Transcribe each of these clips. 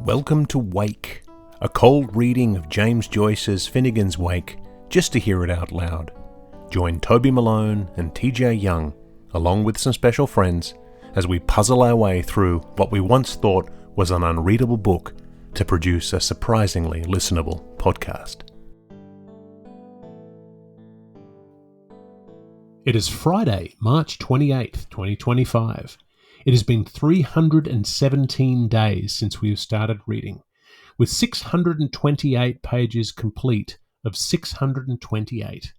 Welcome to Wake, a cold reading of James Joyce's Finnegans Wake, just to hear it out loud. Join Toby Malone and TJ Young, along with some special friends, as we puzzle our way through what we once thought was an unreadable book to produce a surprisingly listenable podcast. It is Friday, March 28th, 2025. It has been 317 days since we have started reading, with 628 pages complete of 628,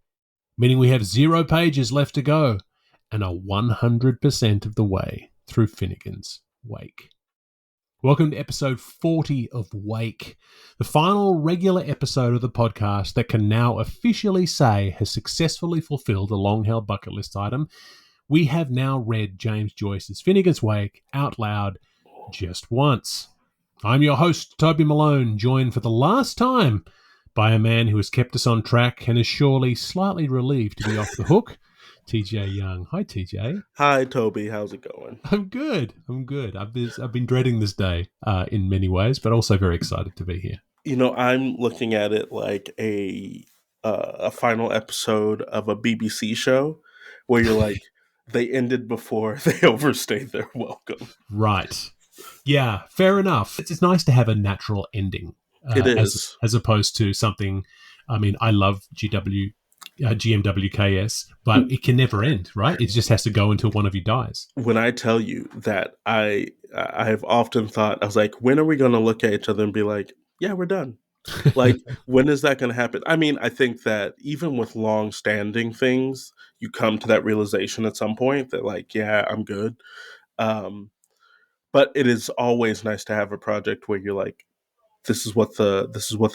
meaning we have 0 pages left to go and are 100% of the way through Finnegans Wake. Welcome to episode 40 of Wake, the final regular episode of the podcast that can now officially say has successfully fulfilled a long-held bucket list item. We have now read James Joyce's Finnegans Wake out loud just once. I'm your host, Toby Malone, joined for the last time by a man who has kept us on track and is surely slightly relieved to be off the hook, TJ Young. Hi, TJ. Hi, Toby. How's it going? I'm good. I've been dreading this day in many ways, but also very excited to be here. You know, I'm looking at it like a final episode of a BBC show where you're like, they ended before they overstayed their welcome. Right. Yeah, fair enough. It's nice to have a natural ending. It is. As opposed to something, I mean, I love GMWKS, but it can never end, right? It just has to go until one of you dies. When I tell you that I have often thought, I was like, when are we going to look at each other and be like, yeah, we're done? Like, when is that going to happen? I mean, I think that even with long-standing things, you come to that realization at some point that, like, yeah, I'm good. But it is always nice to have a project where you're like, this is what the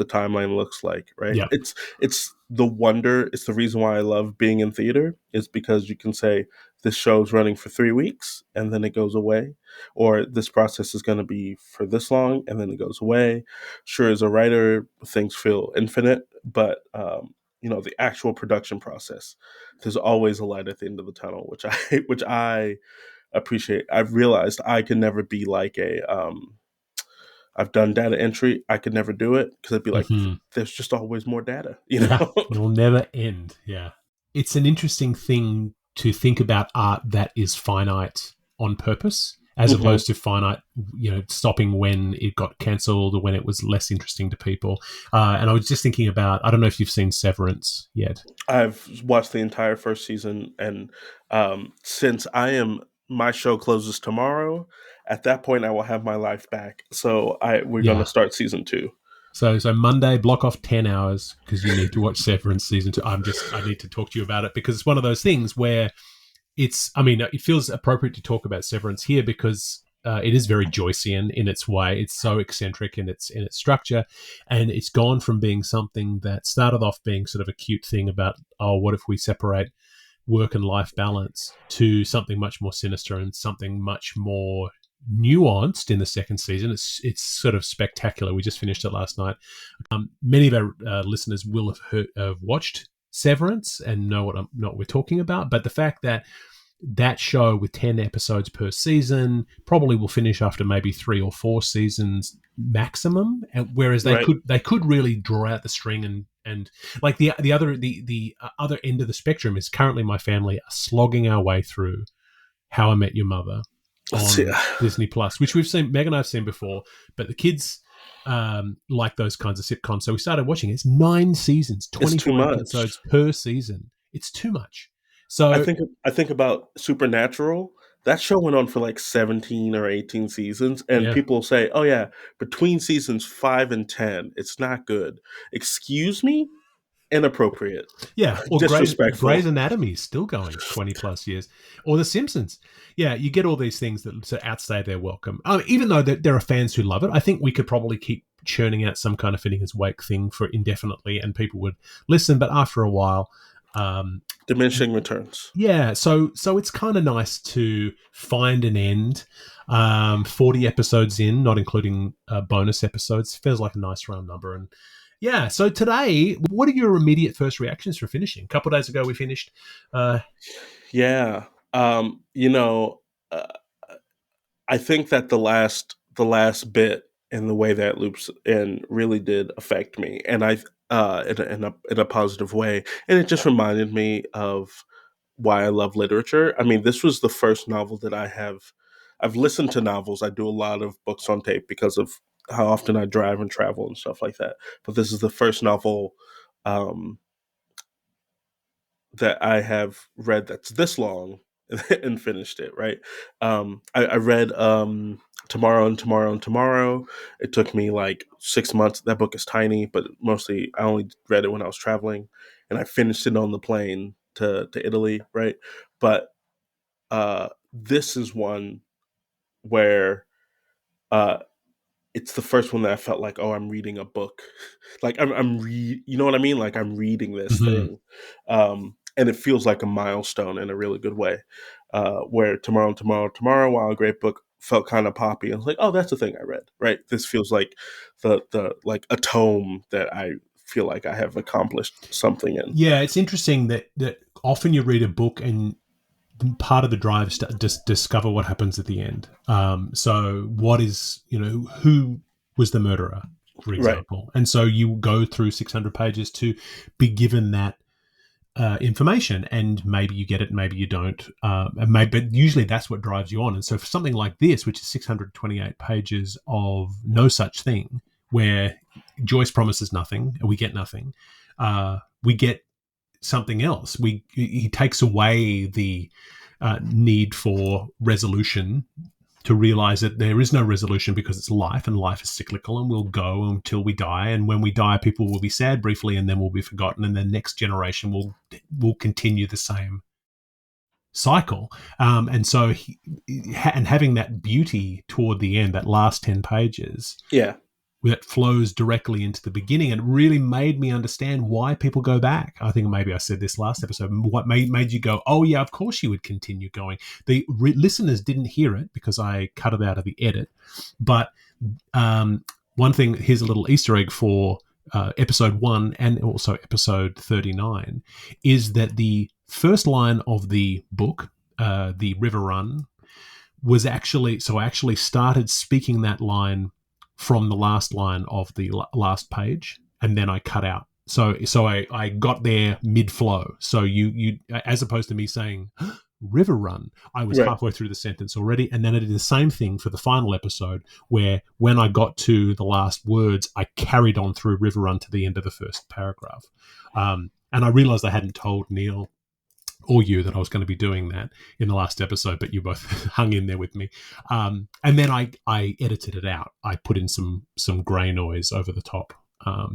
timeline looks like, right? Yeah. It's the wonder. It's the reason why I love being in theater, is because you can say this show's running for 3 weeks and then it goes away, or this process is going to be for this long and then it goes away. Sure, as a writer, things feel infinite, but the actual production process, there's always a light at the end of the tunnel, which I appreciate. I've realized I can never be like I've done data entry. I could never do it because I'd be like, there's just always more data, you know? Yeah, it'll never end. Yeah. It's an interesting thing to think about art that is finite on purpose, as opposed to finite, stopping when it got cancelled or when it was less interesting to people. And I was just thinking about, I don't know if you've seen Severance yet. I've watched the entire first season, and since my show closes tomorrow, at that point I will have my life back. So we're going to start season 2. So Monday, block off 10 hours because you need to watch Severance season 2. I need to talk to you about it because it's one of those things where it feels appropriate to talk about Severance here because it is very Joycean in its way. It's so eccentric in its structure, and it's gone from being something that started off being sort of a cute thing about, oh, what if we separate work and life balance, to something much more sinister and something much more nuanced in the second season. It's sort of spectacular. We just finished it last night. Many of our listeners will have watched Severance and know what we're talking about. But the fact that show with 10 episodes per season probably will finish after maybe 3 or 4 seasons maximum, and whereas they could really draw out the string and like the other end of the spectrum is currently my family are slogging our way through How I Met Your Mother on Disney Plus, which we've seen, Meg and I've seen before, but the kids like those kinds of sitcoms, so we started watching it. It's 9 seasons, 24 episodes per season. It's too much. So I think about Supernatural. That show went on for like 17 or 18 seasons, and people say, oh yeah, between seasons 5 and 10, it's not good. Excuse me? Inappropriate. Yeah, or disrespectful. Grey's Anatomy is still going 20 plus years, or The Simpsons. Yeah, you get all these things that sort of outstay their welcome. Even though there are fans who love it, I think we could probably keep churning out some kind of Finnegans Wake thing for indefinitely, and people would listen. But after a while, diminishing returns. Yeah, so it's kind of nice to find an end. 40 episodes in, not including bonus episodes, feels like a nice round number. And yeah, so today, what are your immediate first reactions for finishing? A couple of days ago, we finished. I think that the last bit in the way that loops and really did affect me, and I in a positive way, and it just reminded me of why I love literature. I mean, this was the first novel that I've listened to novels. I do a lot of books on tape because of how often I drive and travel and stuff like that. But this is the first novel um, that I have read that's this long and finished it, right? I read Tomorrow and Tomorrow and Tomorrow. It took me like 6 months. That book is tiny, but mostly I only read it when I was traveling, and I finished it on the plane to Italy, right? But this is one where uh, it's the first one that I felt like, oh, I'm reading a book. Like you know what I mean? Like I'm reading this Mm-hmm. thing. And it feels like a milestone in a really good way. Where Tomorrow and Tomorrow, Tomorrow, while a great book, felt kind of poppy. And I was like, oh, that's the thing I read, right? This feels like the like a tome that I feel like I have accomplished something in. Yeah, it's interesting that often you read a book and part of the drive is to just discover what happens at the end. So what is, who was the murderer, for Right. example? And so you go through 600 pages to be given that information, and maybe you get it, maybe you don't. But usually that's what drives you on. And so for something like this, which is 628 pages of no such thing, where Joyce promises nothing and we get nothing, we get something else. He takes away the need for resolution, to realize that there is no resolution because it's life, and life is cyclical, and we'll go until we die. And when we die, people will be sad briefly, and then we'll be forgotten, and the next generation will continue the same cycle. And so, and having that beauty toward the end, that last 10 pages, Yeah. that flows directly into the beginning, and it really made me understand why people go back. I think maybe I said this last episode. What made you go, oh yeah, of course you would continue going. The listeners didn't hear it because I cut it out of the edit. But one thing, here's a little Easter egg for episode 1 and also episode 39, is that the first line of the book, the River Run, was actually, so I actually started speaking that line from the last line of the last page, and then I cut out. So I got there mid flow. So you as opposed to me saying River Run, I was Right. halfway through the sentence already, and then I did the same thing for the final episode, where when I got to the last words, I carried on through River Run to the end of the first paragraph. And I realized I hadn't told Neil or you that I was going to be doing that in the last episode, but you both hung in there with me. And then I edited it out. I put in some grey noise over the top,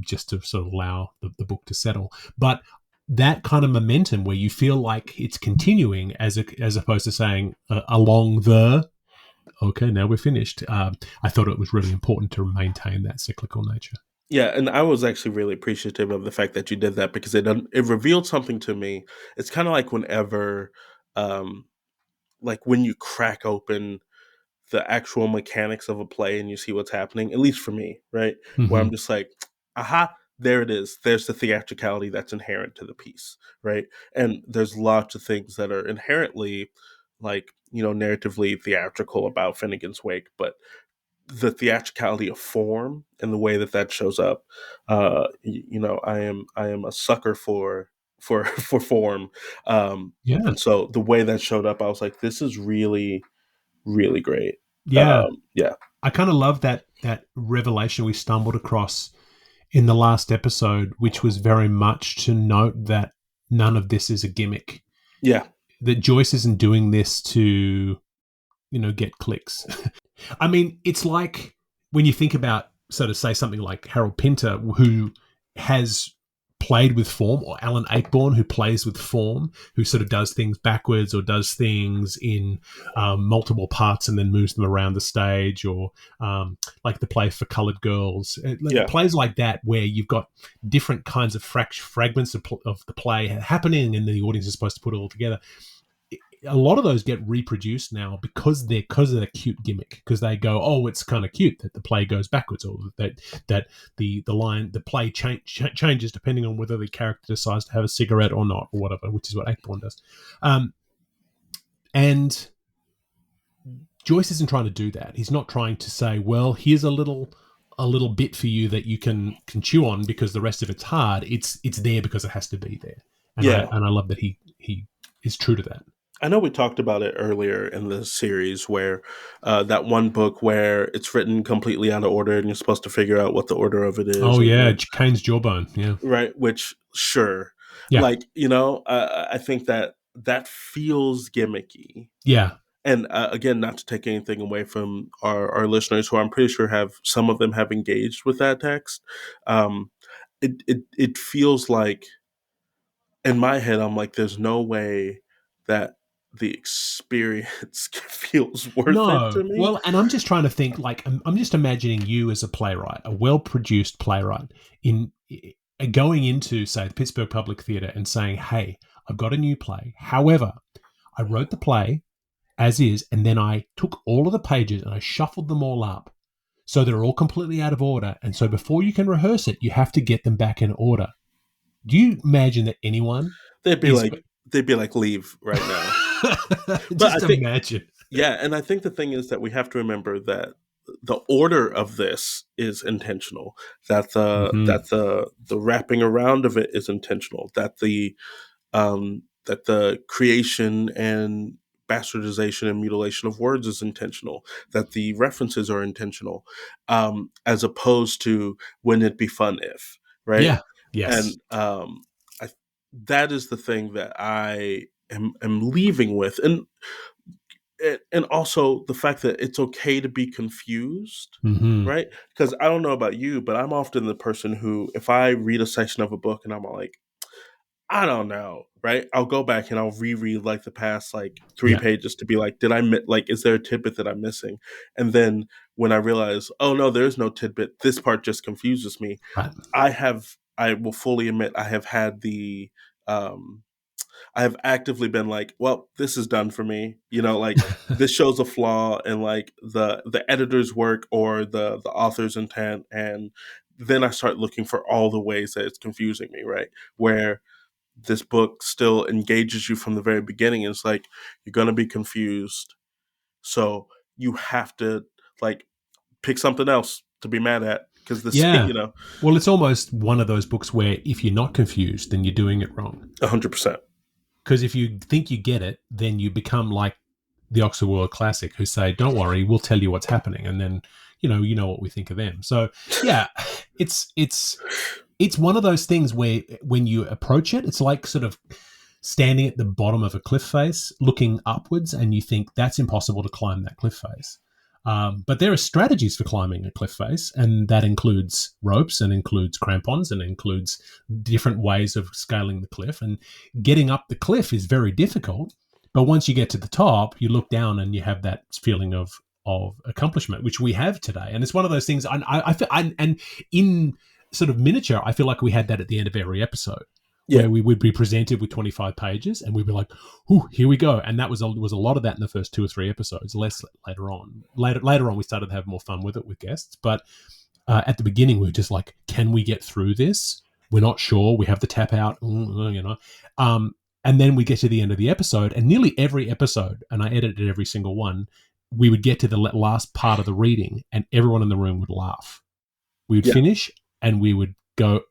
just to sort of allow the book to settle. But that kind of momentum where you feel like it's continuing as opposed to saying along the, okay, now we're finished. I thought it was really important to maintain that cyclical nature. Yeah, and I was actually really appreciative of the fact that you did that because it revealed something to me. It's kind of like whenever, um, like when you crack open the actual mechanics of a play and you see what's happening. At least for me, right? Where Mm-hmm. I'm just like, aha, there it is. There's the theatricality that's inherent to the piece, right? And there's lots of things that are inherently, like narratively theatrical about Finnegans Wake, but the theatricality of form and the way that that shows up, I am a sucker for form, Yeah. and so the way that showed up, I was like, this is really really great. Yeah. Yeah. I kind of love that revelation we stumbled across in the last episode, which was very much to note that none of this is a gimmick. Yeah. That Joyce isn't doing this to, get clicks. I mean, it's like when you think about, so to say, something like Harold Pinter, who has played with form, or Alan Ayckbourn, who plays with form, who sort of does things backwards or does things in multiple parts and then moves them around the stage, or like the play For Coloured Girls. Yeah. Plays like that where you've got different kinds of fragments of the play happening and the audience is supposed to put it all together. A lot of those get reproduced now because they're cute gimmick, because they go, oh, it's kind of cute that the play goes backwards, or that the play changes depending on whether the character decides to have a cigarette or not, or whatever, which is what Ayckbourn does. And Joyce isn't trying to do that. He's not trying to say, well, here's a little a little bit for you that you can chew on because the rest of it's hard. It's there because it has to be there, and Yeah. I love that he is true to that. I know we talked about it earlier in the series where that one book where it's written completely out of order and you're supposed to figure out what the order of it is. Oh And yeah, then, Kane's Jawbone. Yeah, right. Which, sure. yeah, Like, I think that feels gimmicky. yeah. And again, not to take anything away from our listeners, who I'm pretty sure some of them have engaged with that text. Um, it feels like, in my head, I'm like, there's no way that the experience feels worth it No, to me. well, and I'm just trying to think. Like, I'm just imagining you as a playwright, a well-produced playwright, in going into, say, the Pittsburgh Public Theatre and saying, "Hey, I've got a new play. However, I wrote the play as is, and then I took all of the pages and I shuffled them all up, so they're all completely out of order. And so before you can rehearse it, you have to get them back in order." Do you imagine that anyone They'd be is? like, leave right now. But I Just think, imagine. yeah, and I think the thing is that we have to remember that the order of this is intentional. That Mm-hmm. the wrapping around of it is intentional. That the creation and bastardization and mutilation of words is intentional. That the references are intentional, as opposed to wouldn't it be fun if, right? Yeah. Yes. And I, that is the thing that I am leaving with, and also the fact that it's okay to be confused, Mm-hmm. right? Because I don't know about you, but I'm often the person who, if I read a section of a book and I'm like, I don't know, right? I'll go back and I'll reread like the past like three Yeah. pages to be like, like, is there a tidbit that I'm missing? And then when I realize, oh no, there's no tidbit, this part just confuses me. Right. I will fully admit, um, I have actively been like, well, this is done for me. Like, this shows a flaw in like the editor's work or the author's intent, and then I start looking for all the ways that it's confusing me, right? Where this book still engages you from the very beginning. It's like, you're gonna be confused, so you have to like pick something else to be mad at, because this, Yeah. Well, it's almost one of those books where if you're not confused, then you're doing it wrong. 100%. Because if you think you get it, then you become like the Oxford World Classic, who say, "Don't worry, we'll tell you what's happening," and then you know what we think of them. So yeah, it's one of those things where when you approach it, it's like sort of standing at the bottom of a cliff face, looking upwards, and you think that's impossible to climb that cliff face. But there are strategies for climbing a cliff face, and that includes ropes and includes crampons and includes different ways of scaling the cliff. And getting up the cliff is very difficult. But once you get to the top, you look down and you have that feeling of accomplishment, which we have today. And it's one of those things. And in sort of miniature, I feel like we had that at the end of every episode. Yeah. Where we would be presented with 25 pages and we'd be like, "Ooh, here we go." And that was a lot of that in the first 2 or 3 episodes, less later on. Later on, we started to have more fun with it with guests. But at the beginning, we were just like, can we get through this? We're not sure. We have to tap out, and then we get to the end of the episode, and nearly every episode, and I edited every single one, we would get to the last part of the reading and everyone in the room would laugh. We would finish and we would go,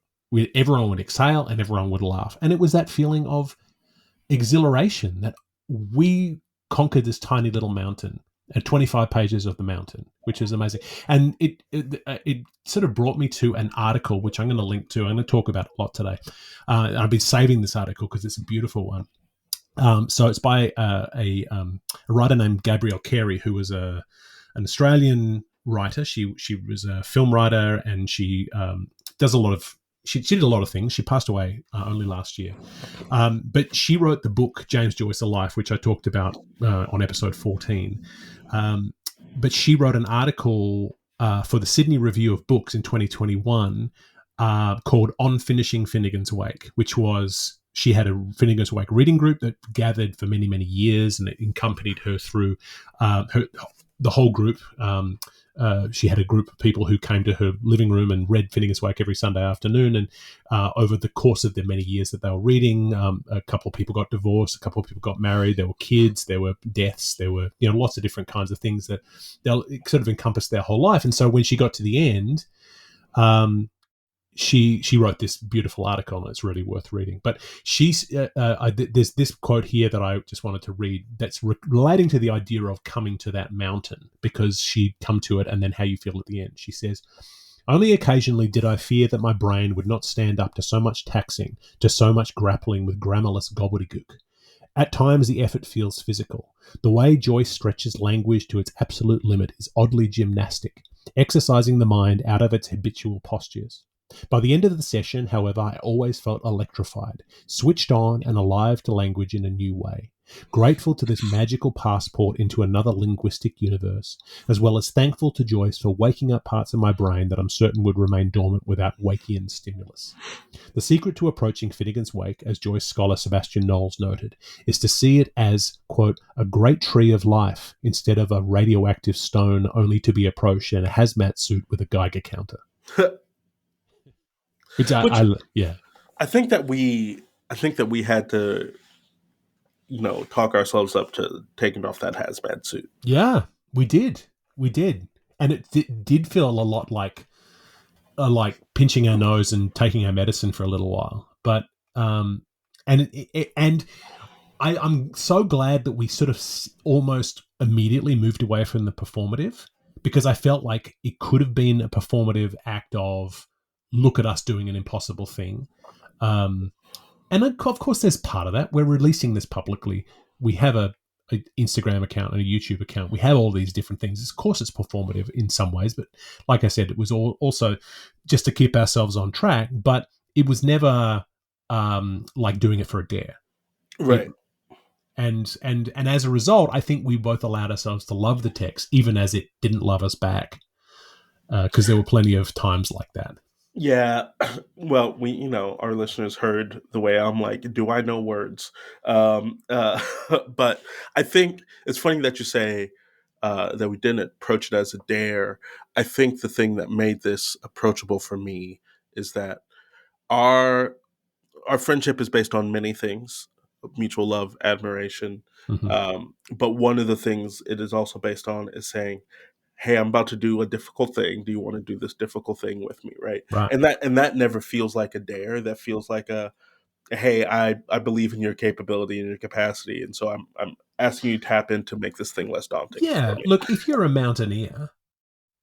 everyone would exhale and everyone would laugh. And it was that feeling of exhilaration that we conquered this tiny little mountain at 25 pages of the mountain, which is amazing. And it sort of brought me to an article, which I'm going to link to. I'm going to talk about a lot today. I've been saving this article because it's a beautiful one. So it's by a writer named Gabrielle Carey, who was an Australian writer. She was a film writer, and she does a lot of. She did a lot of things. She passed away only last year. But she wrote the book James Joyce: A Life, which I talked about on episode 14. But she wrote an article for the Sydney Review of Books in 2021 called On Finishing Finnegans Wake, which was, she had a Finnegans Wake reading group that gathered for many, many years, and it accompanied her through the whole group. She had a group of people who came to her living room and read Finnegans Wake every Sunday afternoon. And over the course of the many years that they were reading, a couple of people got divorced, a couple of people got married, there were kids, there were deaths, there were lots of different kinds of things that they'll sort of encompass their whole life. And so when she got to the end, she wrote this beautiful article, and it's really worth reading. But there's this quote here that I just wanted to read that's relating to the idea of coming to that mountain, because she'd come to it and then how you feel at the end. She says, "Only occasionally did I fear that my brain would not stand up to so much taxing, to so much grappling with grammarless gobbledygook. At times the effort feels physical. The way Joyce stretches language to its absolute limit is oddly gymnastic, exercising the mind out of its habitual postures. By the end of the session, however, I always felt electrified, switched on and alive to language in a new way, grateful to this magical passport into another linguistic universe, as well as thankful to Joyce for waking up parts of my brain that I'm certain would remain dormant without Wakean stimulus. The secret to approaching Finnegans Wake, as Joyce scholar Sebastian Knowles noted, is to see it as, quote, a great tree of life instead of a radioactive stone only to be approached in a hazmat suit with a Geiger counter." Which yeah. I think that we had to, talk ourselves up to taking off that hazmat suit. Yeah, we did. And it did feel a lot like pinching our nose and taking our medicine for a little while. But and I'm so glad that we sort of almost immediately moved away from the performative, because I felt like it could have been a performative act of, look at us doing an impossible thing. And of course, there's part of that. We're releasing this publicly. We have an Instagram account and a YouTube account. We have all these different things. Of course, it's performative in some ways, but like I said, it was also just to keep ourselves on track. But it was never like doing it for a dare, right? And as a result, I think we both allowed ourselves to love the text, even as it didn't love us back, because there were plenty of times like that. Yeah, well, our listeners heard the way I'm like, do I know words? But I think it's funny that you say that we didn't approach it as a dare. I think the thing that made this approachable for me is that our friendship is based on many things: mutual love, admiration. Mm-hmm. But one of the things it is also based on is saying, hey, I'm about to do a difficult thing. Do you want to do this difficult thing with me? Right. Right. And that never feels like a dare. That feels like a, hey, I believe in your capability and your capacity. And so I'm asking you to tap in to make this thing less daunting. Yeah. Look, if you're a mountaineer,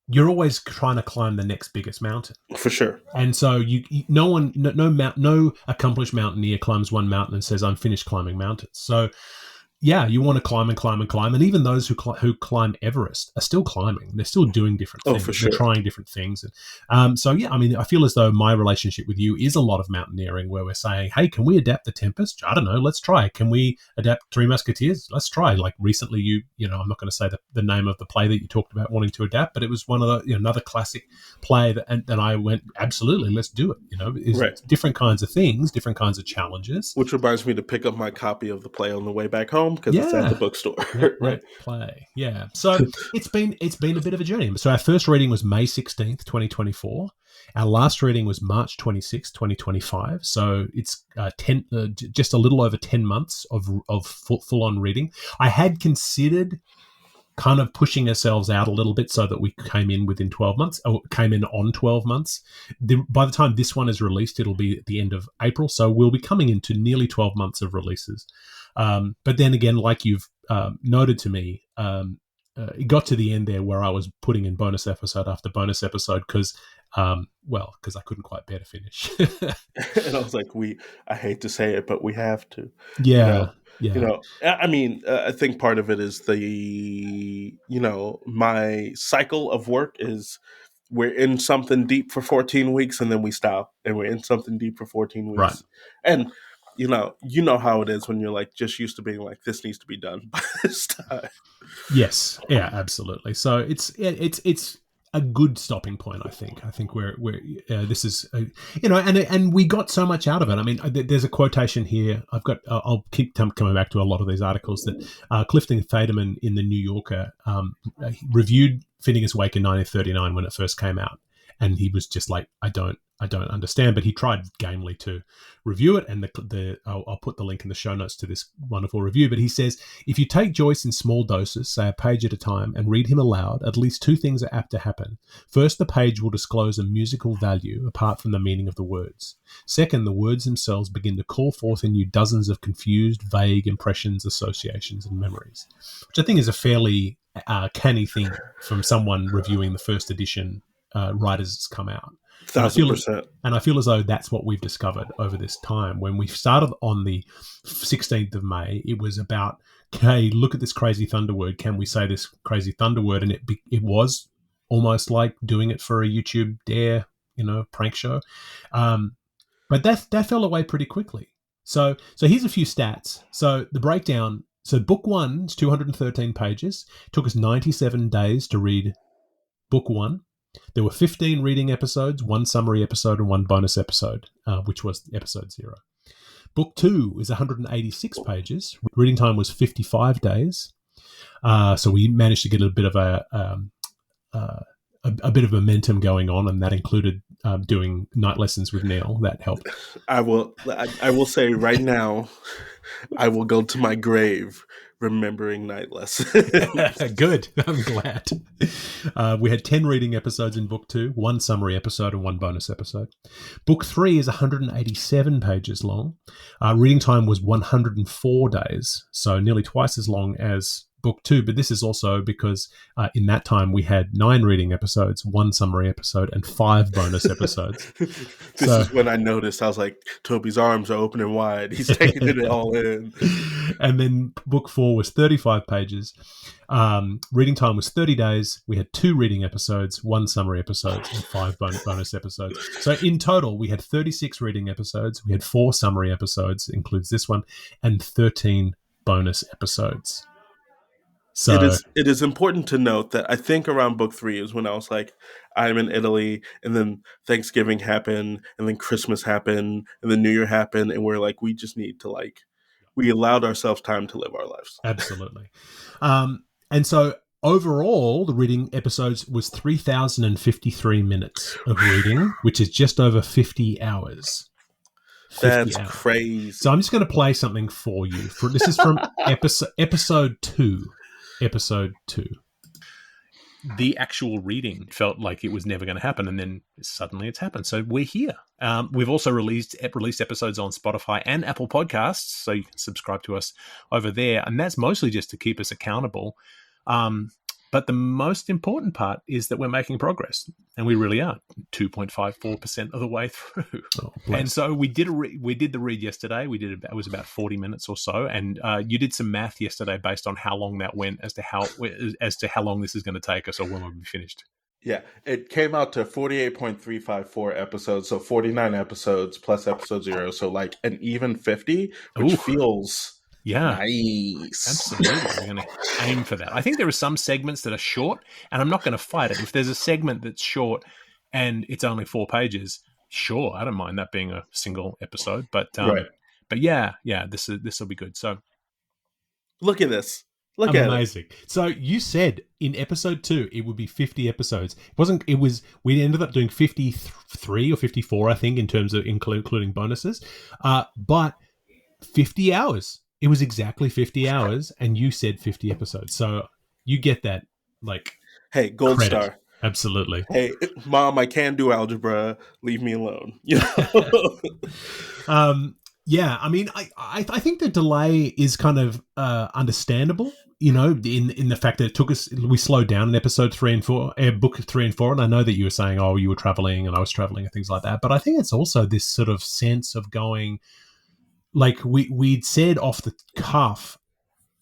you're always trying to climb the next biggest mountain. For sure. And so no accomplished mountaineer climbs one mountain and says, I'm finished climbing mountains. So yeah, you want to climb and climb and climb. And even those who climb Everest are still climbing. They're still doing different things. For sure. They're trying different things. So, yeah, I mean, I feel as though my relationship with you is a lot of mountaineering, where we're saying, hey, can we adapt The Tempest? I don't know. Let's try. Can we adapt Three Musketeers? Let's try. Like recently, I'm not going to say the name of the play that you talked about wanting to adapt, but it was one of the, another classic play that I went, absolutely, let's do it. It's different kinds of things, different kinds of challenges. Which reminds me to pick up my copy of the play on the way back home, because it's at the bookstore. Right. Play. Yeah. So it's been a bit of a journey. So our first reading was May 16th, 2024. Our last reading was March 26th, 2025. So it's just a little over 10 months of full on reading. I had considered kind of pushing ourselves out a little bit so that we came in within 12 months, or came in on 12 months. By the time this one is released, it'll be at the end of April. So we'll be coming into nearly 12 months of releases. But then again, like you've noted to me, it got to the end there where I was putting in bonus episode after bonus episode because I couldn't quite bear to finish. And I was like, I hate to say it, but we have to. Yeah. I mean, I think part of it is my cycle of work is we're in something deep for 14 weeks and then we stop, and we're in something deep for 14 weeks. Right. And you know how it is when you're like just used to being like, this needs to be done by this time. Yes. Yeah, absolutely. So it's a good stopping point. I think we're this is and we got so much out of it. I mean, there's a quotation here. I'll keep coming back to a lot of these articles that Clifton Faderman in the New Yorker reviewed Finnegans Wake in 1939 when it first came out, and he was just like, I don't understand, but he tried gamely to review it, and I'll put the link in the show notes to this wonderful review. But he says, if you take Joyce in small doses, say a page at a time, and read him aloud, at least two things are apt to happen. First, the page will disclose a musical value apart from the meaning of the words. Second, the words themselves begin to call forth in you dozens of confused, vague impressions, associations, and memories, which I think is a fairly canny thing from someone reviewing the first edition right as it's come out. 1,000%. And I feel as though that's what we've discovered over this time. When we started on the 16th of May, it was about, hey, look at this crazy thunder word. Can we say this crazy thunder word? And it was almost like doing it for a YouTube Dare, prank show. But that fell away pretty quickly. So here's a few stats. So the breakdown. So book one is 213 pages. It took us 97 days to read book one. There were 15 reading episodes, one summary episode, and one bonus episode, which was episode 0. Book 2 is 186 pages. Reading time was 55 days. So we managed to get a bit of a bit of momentum going on, and that included doing night lessons with Neil. That helped. I will say right now, I will go to my grave remembering night lessons. Good. I'm glad. We had 10 reading episodes in book 2, one summary episode and one bonus episode. Book 3 is 187 pages long. Reading time was 104 days, so nearly twice as long as book 2, but this is also because in that time we had 9 reading episodes, one summary episode, and 5 bonus episodes. This is when I noticed. I was like, Toby's arms are opening wide. He's taking it all in. And then book 4 was 35 pages. Reading time was 30 days. We had 2 reading episodes, 1 summary episode, and 5 bonus episodes. So in total, we had 36 reading episodes. We had 4 summary episodes, includes this one, and 13 bonus episodes. So it is important to note that I think around book 3 is when I was like, I'm in Italy, and then Thanksgiving happened, and then Christmas happened, and then New Year happened, and we're like, we just need to we allowed ourselves time to live our lives. Absolutely. And so overall, the reading episodes was 3,053 minutes of reading, which is just over 50 hours. That's crazy. So I'm just going to play something for you. This is from episode 2. Episode 2. The actual reading felt like it was never going to happen, and then suddenly it's happened. So we're here. We've also released episodes on Spotify and Apple Podcasts, so you can subscribe to us over there. And that's mostly just to keep us accountable. But the most important part is that we're making progress, and we really are 2.54% of the way through. Oh, and so we did the read yesterday. It was about 40 minutes or so, and you did some math yesterday based on how long that went as to how long this is going to take us, or when we'll be finished. Yeah, it came out to 48.354 episodes, so 49 episodes plus episode 0, so like an even 50, which feels... Yeah, nice. Absolutely. We're going to aim for that. I think there are some segments that are short, and I'm not going to fight it. If there's a segment that's short and it's only 4 pages, sure, I don't mind that being a single episode. But right. But yeah, this will be good. So look at this. Look at amazing. So you said in episode 2 it would be 50 episodes. We ended up doing 53 or 54, I think, in terms of including bonuses. But 50 hours. It was exactly 50 hours, and you said 50 episodes. So you get that, hey, gold credit. Star. Absolutely. Hey, Mom, I can do algebra. Leave me alone. Yeah, I mean, I think the delay is kind of understandable, in the fact that it took us, we slowed down in episode 3 and 4, book 3 and 4, and I know that you were saying, oh, you were traveling and I was traveling and things like that, but I think it's also this sort of sense of going... Like we'd said off the cuff,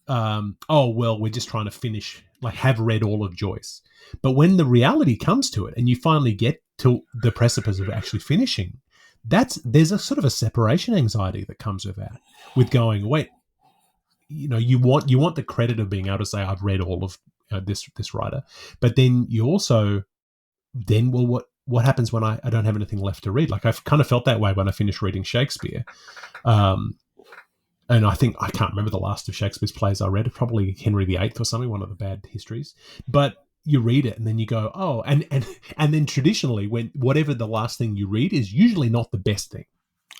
we're just trying to finish, have read all of Joyce. But when the reality comes to it and you finally get to the precipice of actually finishing, there's a sort of a separation anxiety that comes with that, with going, wait, you want the credit of being able to say, I've read all of this writer, but then you also then, well, what happens when I don't have anything left to read? Like, I've kind of felt that way when I finished reading Shakespeare. And I think, I can't remember the last of Shakespeare's plays I read, probably Henry VIII or something, one of the bad histories. But you read it and then you go, oh, and then traditionally, when whatever the last thing you read is usually not the best thing.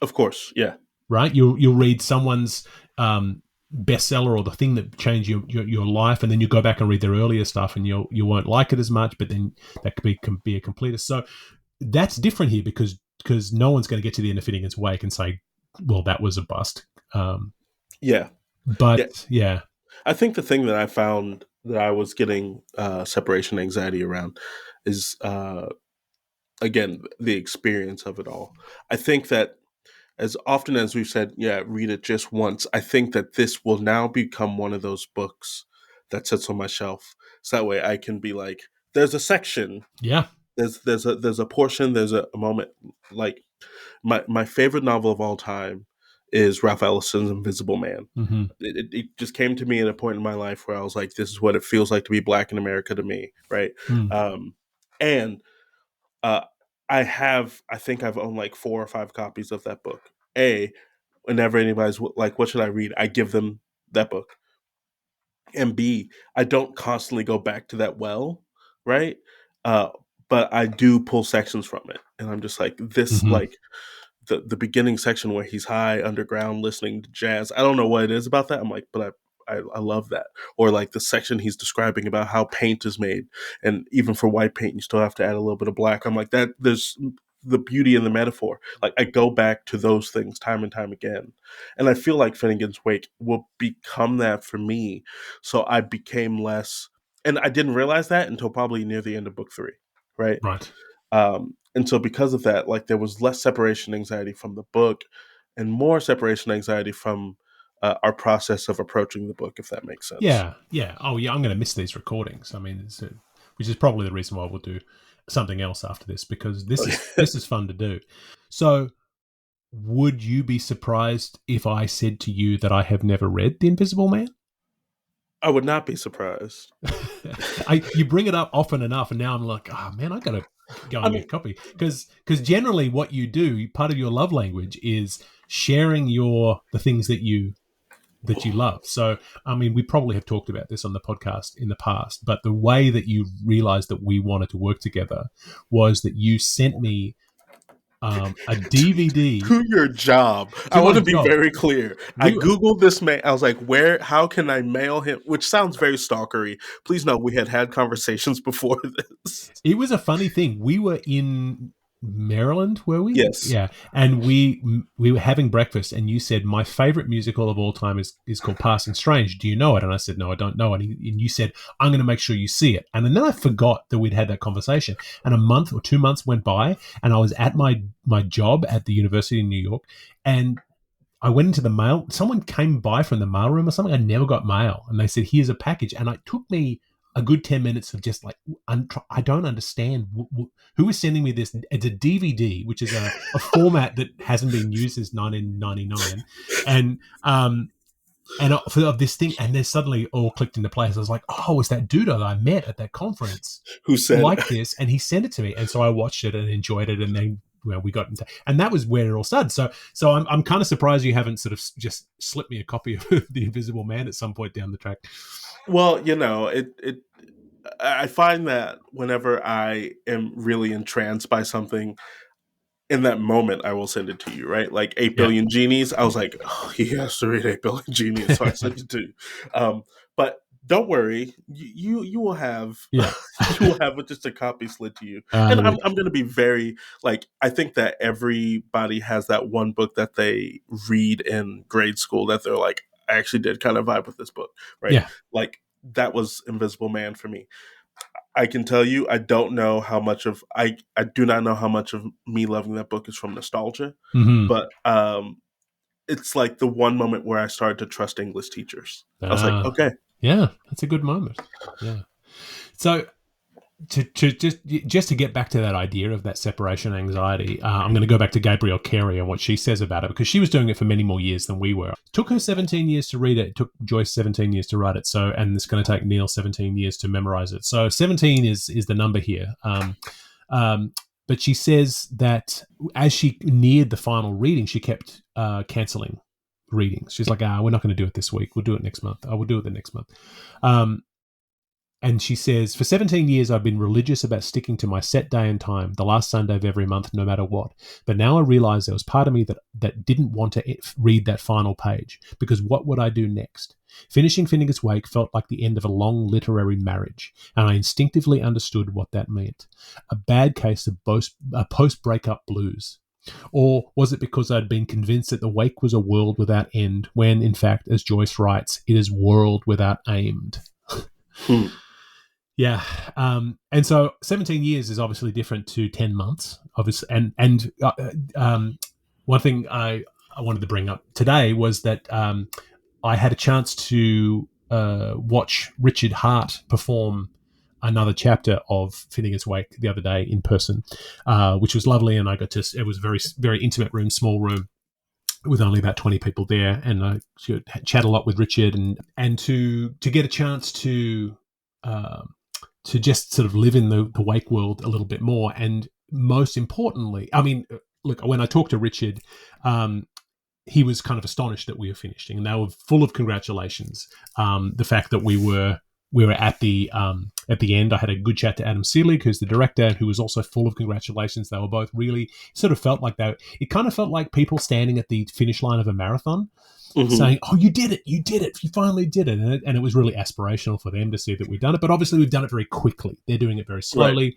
Of course, yeah. Right? You'll read someone's bestseller or the thing that changed your life, and then you go back and read their earlier stuff, and you won't like it as much, but then that can be a completist. So that's different here because no one's going to get to the end of Finnegans Wake and say, well, that was a bust. Yeah. But yeah. I think the thing that I found that I was getting separation anxiety around is, again, the experience of it all. I think that as often as we've said, yeah, read it just once, I think that this will now become one of those books that sits on my shelf. So that way I can be like, there's a section. Yeah. There's a portion, there's a moment. Like my favorite novel of all time is Ralph Ellison's Invisible Man. Mm-hmm. It just came to me at a point in my life where I was like, this is what it feels like to be Black in America to me, right? And I think I've owned like 4 or 5 copies of that book. Whenever anybody's like, what should I read? I give them that book. And B, I don't constantly go back to that well, right? But I do pull sections from it. And I'm just like, this, like, the beginning section where he's high underground listening to jazz. I don't know what it is about that. I'm like, but I love that. Or like the section he's describing about how paint is made. And even for white paint, you still have to add a little bit of black. I'm like, that there's the beauty in the metaphor. Like, I go back to those things time and time again. And I feel like Finnegans Wake will become that for me. So I became less, and I didn't realize that until probably near the end of book 3. Right. And so because of that, like, there was less separation anxiety from the book and more separation anxiety from our process of approaching the book, if that makes sense. Yeah. Oh, yeah, I'm going to miss these recordings. I mean, which is probably the reason why we'll do something else after this, because this is fun to do. So would you be surprised if I said to you that I have never read The Invisible Man? I would not be surprised. You bring it up often enough, and now I'm like, oh man, I got to go and get a copy. Because generally what you do, part of your love language is sharing the things that you love. So, I mean, we probably have talked about this on the podcast in the past, but the way that you realized that we wanted to work together was that you sent me a DVD. To your job. I want to be very clear. I Googled this man. I was like, how can I mail him? Which sounds very stalkery. Please know we had conversations before this. It was a funny thing. We were in Maryland, were we? Yes. Yeah. And we were having breakfast, and you said, my favorite musical of all time is called Passing Strange. Do you know it? And I said, no, I don't know it. And you said, I'm going to make sure you see it. And then I forgot that we'd had that conversation. And a month or 2 months went by, and I was at my job at the University in New York, and I went into the mail. Someone came by from the mailroom or something. I never got mail. And they said, here's a package. And it took me a good 10 minutes of just like, I don't understand who is sending me this. It's a DVD, which is a format that hasn't been used since 1999, and for this thing, and then suddenly all clicked into place. I was like, oh, it's that dude that I met at that conference who said like this, and he sent it to me, and so I watched it and enjoyed it, and then we got into, and that was where it all started. So I'm kind of surprised you haven't sort of just slipped me a copy of The Invisible Man at some point down the track. Well, I find that whenever I am really entranced by something, in that moment, I will send it to you, right? Like 8 Billion Genies. I was like, oh, he has to read 8 Billion Genies, so I sent it to you. But don't worry, you will have you will have just a copy slid to you. And I'm going to be very, like, I think that everybody has that one book that they read in grade school that they're like, I actually did kind of vibe with this book, right? Yeah. Like, that was Invisible Man for me. I can tell you, I don't know how much of I do not know how much of me loving that book is from nostalgia, but it's like the one moment where I started to trust English teachers. I was like, okay, yeah, that's a good moment. Yeah. So to just to get back to that idea of that separation anxiety, I'm going to go back to Gabrielle Carey and what she says about it, because she was doing it for many more years than we were. It took her 17 years to read it. It took Joyce 17 years to write it. And it's going to take Neil 17 years to memorize it. So 17 is the number here. But she says that as she neared the final reading, she kept cancelling readings. She's like, we're not going to do it this week. We'll do it next month. We'll do it the next month. And she says, for 17 years, I've been religious about sticking to my set day and time, the last Sunday of every month, no matter what. But now I realize there was part of me that didn't want to read that final page, because what would I do next? Finishing Finnegans Wake felt like the end of a long literary marriage, and I instinctively understood what that meant. A bad case of post-breakup blues. Or was it because I'd been convinced that the Wake was a world without end, when, in fact, as Joyce writes, it is world without aimed? Yeah. And so 17 years is obviously different to 10 months, obviously. And one thing I wanted to bring up today was that I had a chance to watch Richard Hart perform another chapter of Finnegans Wake the other day in person, which was lovely. And it was a very, very intimate room, small room, with only about 20 people there. And I chat a lot with Richard and to get a chance to just sort of live in the Wake world a little bit more. And most importantly, I mean, look, when I talked to Richard, he was kind of astonished that we were finishing, and they were full of congratulations. The fact that we were at the end. I had a good chat to Adam Seelig, who's the director, who was also full of congratulations. They were both really sort of felt like it kind of felt like people standing at the finish line of a marathon. Mm-hmm. Saying, "Oh, you did it! You did it! You finally did it!" And it was really aspirational for them to see that we've done it. But obviously, we've done it very quickly. They're doing it very slowly, right,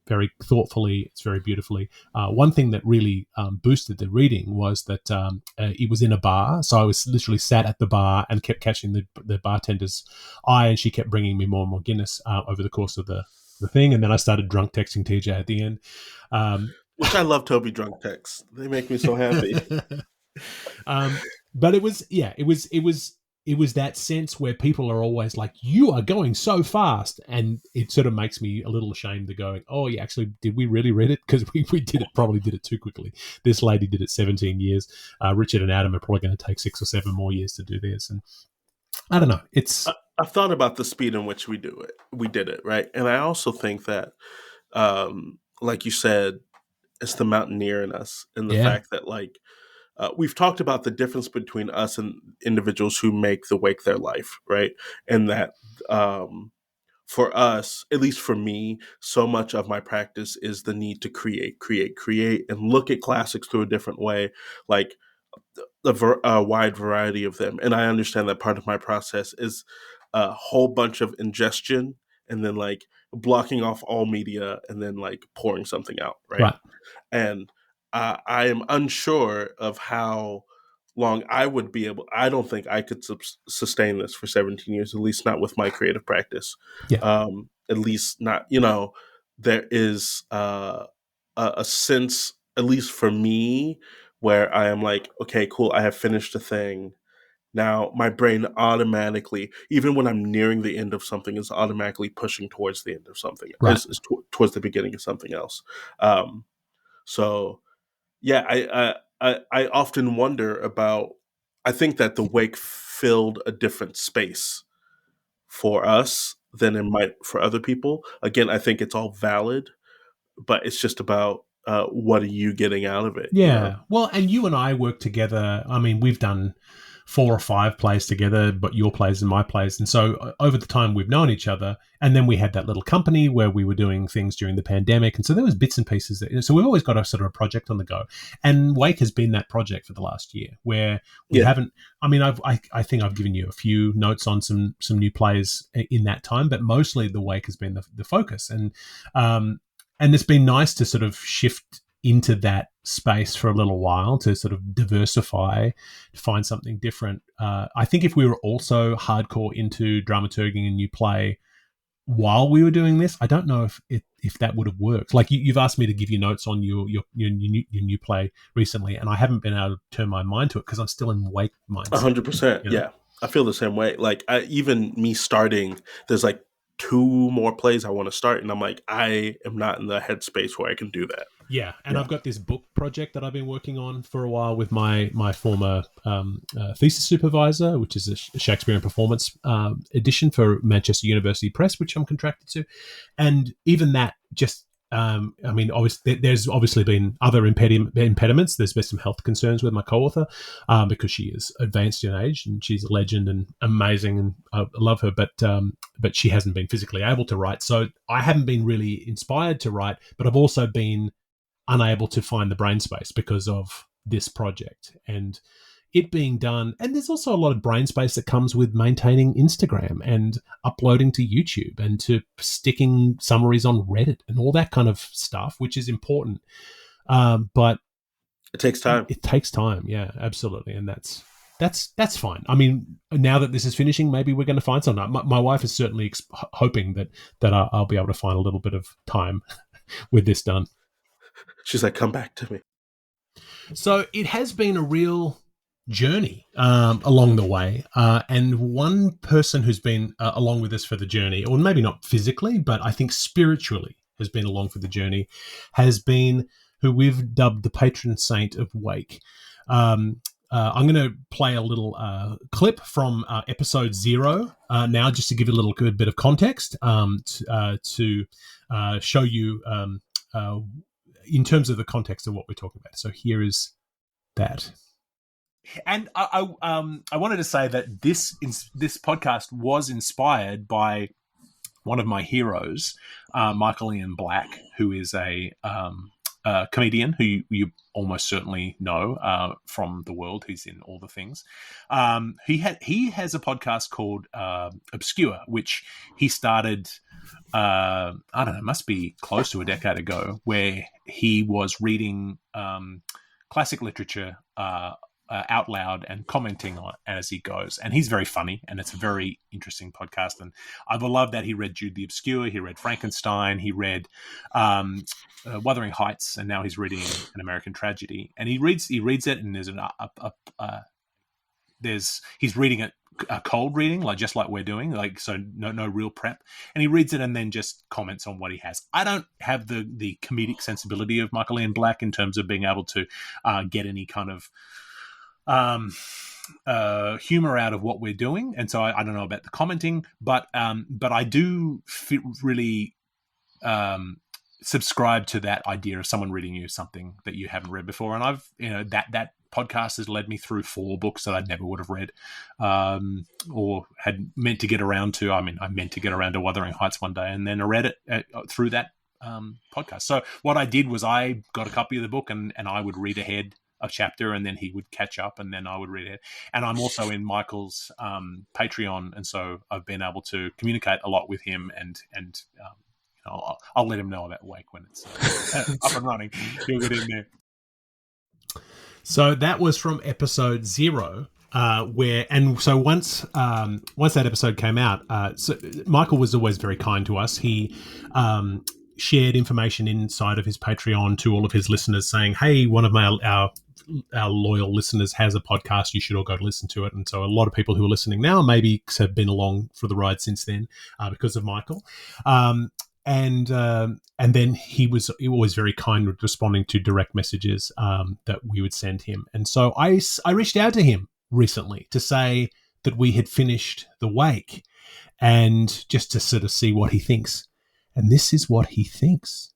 very thoughtfully. It's very beautifully. One thing that really boosted the reading was that it was in a bar, so I was literally sat at the bar and kept catching the bartender's eye, and she kept bringing me more and more Guinness over the course of the thing. And then I started drunk texting TJ at the end, which I love. Toby drunk texts, they make me so happy. But it was that sense where people are always like, you are going so fast. And it sort of makes me a little ashamed of going, oh, yeah, actually, did we really read it? Because we probably did it too quickly. This lady did it 17 years. Richard and Adam are probably going to take 6 or 7 more years to do this. And I don't know. I've thought about the speed in which we did it, right? And I also think that, like you said, it's the mountaineer in us, and the fact that, like, we've talked about the difference between us and individuals who make the Wake their life, right? And that for us, at least for me, so much of my practice is the need to create, and look at classics through a different way, like a wide variety of them. And I understand that part of my process is a whole bunch of ingestion and then, like, blocking off all media and then, like, pouring something out, right? And I am unsure of how long I would be able. I don't think I could sustain this for 17 years, at least not with my creative practice. Yeah. At least not, there is a sense, at least for me, where I am like, okay, cool, I have finished a thing. Now my brain automatically, even when I'm nearing the end of something, is automatically pushing towards the end of something, right, towards the beginning of something else. So yeah, I often wonder about. I think that the Wake filled a different space for us than it might for other people. Again, I think it's all valid, but it's just about what are you getting out of it? Yeah. Well, and you and I work together. I mean, we've done 4 or 5 plays together, but your plays and my plays. And so over the time we've known each other, and then we had that little company where we were doing things during the pandemic. And so there was bits and pieces. So we've always got a sort of a project on the go. And Wake has been that project for the last year where we haven't, I mean, I think I've given you a few notes on some new plays in that time, but mostly the Wake has been the focus. And it's been nice to sort of shift into that space for a little while to sort of diversify, to find something different. I think if we were also hardcore into dramaturging a new play while we were doing this, I don't know if that would have worked. Like you've asked me to give you notes on your new play recently, and I haven't been able to turn my mind to it because I'm still in Wake mindset. 100%. Yeah, I feel the same way. Like even me starting, there's like 2 more plays I want to start, and I'm like, I am not in the headspace where I can do that. Yeah, and I've got this book project that I've been working on for a while with my former thesis supervisor, which is a Shakespeare and Performance edition for Manchester University Press, which I'm contracted to. And even that, just I mean, obviously, there's obviously been other impediments. There's been some health concerns with my co-author because she is advanced in age and she's a legend and amazing, and I love her. But she hasn't been physically able to write, so I haven't been really inspired to write. But I've also been unable to find the brain space because of this project and it being done. And there's also a lot of brain space that comes with maintaining Instagram and uploading to YouTube and to sticking summaries on Reddit and all that kind of stuff, which is important. But it takes time. It takes time. Yeah, absolutely. And that's fine. I mean, now that this is finishing, maybe we're going to find something. My wife is certainly hoping that I'll be able to find a little bit of time with this done. She's like, come back to me. So it has been a real journey along the way. And one person who's been along with us for the journey, or maybe not physically, but I think spiritually has been along for the journey, has been who we've dubbed the Patron Saint of WAKE. I'm going to play a little clip from episode 0 now, just to give you a little good bit of context to show you in terms of the context of what we're talking about. So here is that. And I wanted to say that this podcast was inspired by one of my heroes, Michael Ian Black, who is a comedian who you almost certainly know from the world. He's in all the things. He has a podcast called Obscure, which he started, I don't know, must be close to a decade ago, where he was reading classic literature out loud and commenting on it as he goes. And he's very funny, and it's a very interesting podcast. And I love that he read Jude the Obscure, he read Frankenstein, he read Wuthering Heights, and now he's reading An American Tragedy. And he reads it, and he's reading it a cold reading, just like we're doing, so no real prep. And he reads it and then just comments on what he has. I don't have the comedic sensibility of Michael Ian Black in terms of being able to get any kind of humor out of what we're doing, and so I don't know about the commenting, but I do really subscribe to that idea of someone reading you something that you haven't read before. And I've that podcast has led me through 4 books that I never would have read or had meant to get around to. I mean, I meant to get around to Wuthering Heights one day, and then I read it through that podcast. So what I did was I got a copy of the book, and I would read ahead a chapter, and then he would catch up, and then I would read it. And I'm also in Michael's Patreon, and so I've been able to communicate a lot with him, and I'll let him know about Wake when it's up and running. He'll get in there. So that was from episode 0. So once that episode came out, so Michael was always very kind to us. He shared information inside of his Patreon to all of his listeners, saying, "Hey, one of our loyal listeners has a podcast. You should all go to listen to it." And so a lot of people who are listening now maybe have been along for the ride since then because of Michael. And then he was always very kind with responding to direct messages that we would send him. And so I reached out to him recently to say that we had finished the Wake, and just to sort of see what he thinks. And this is what he thinks.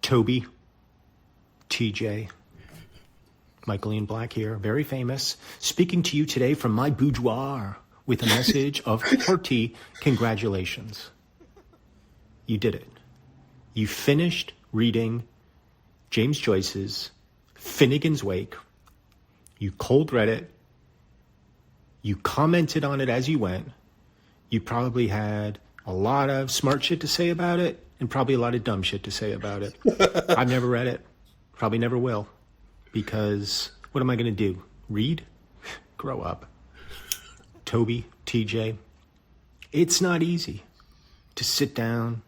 Toby, TJ, Michael Ian Black here, very famous, speaking to you today from my boudoir with a message of hearty congratulations. You did it. You finished reading James Joyce's Finnegans Wake. You cold read it. You commented on it as you went. You probably had a lot of smart shit to say about it, and probably a lot of dumb shit to say about it. I've never read it. Probably never will. Because what am I going to do? Read? Grow up. Toby, TJ, it's not easy to sit down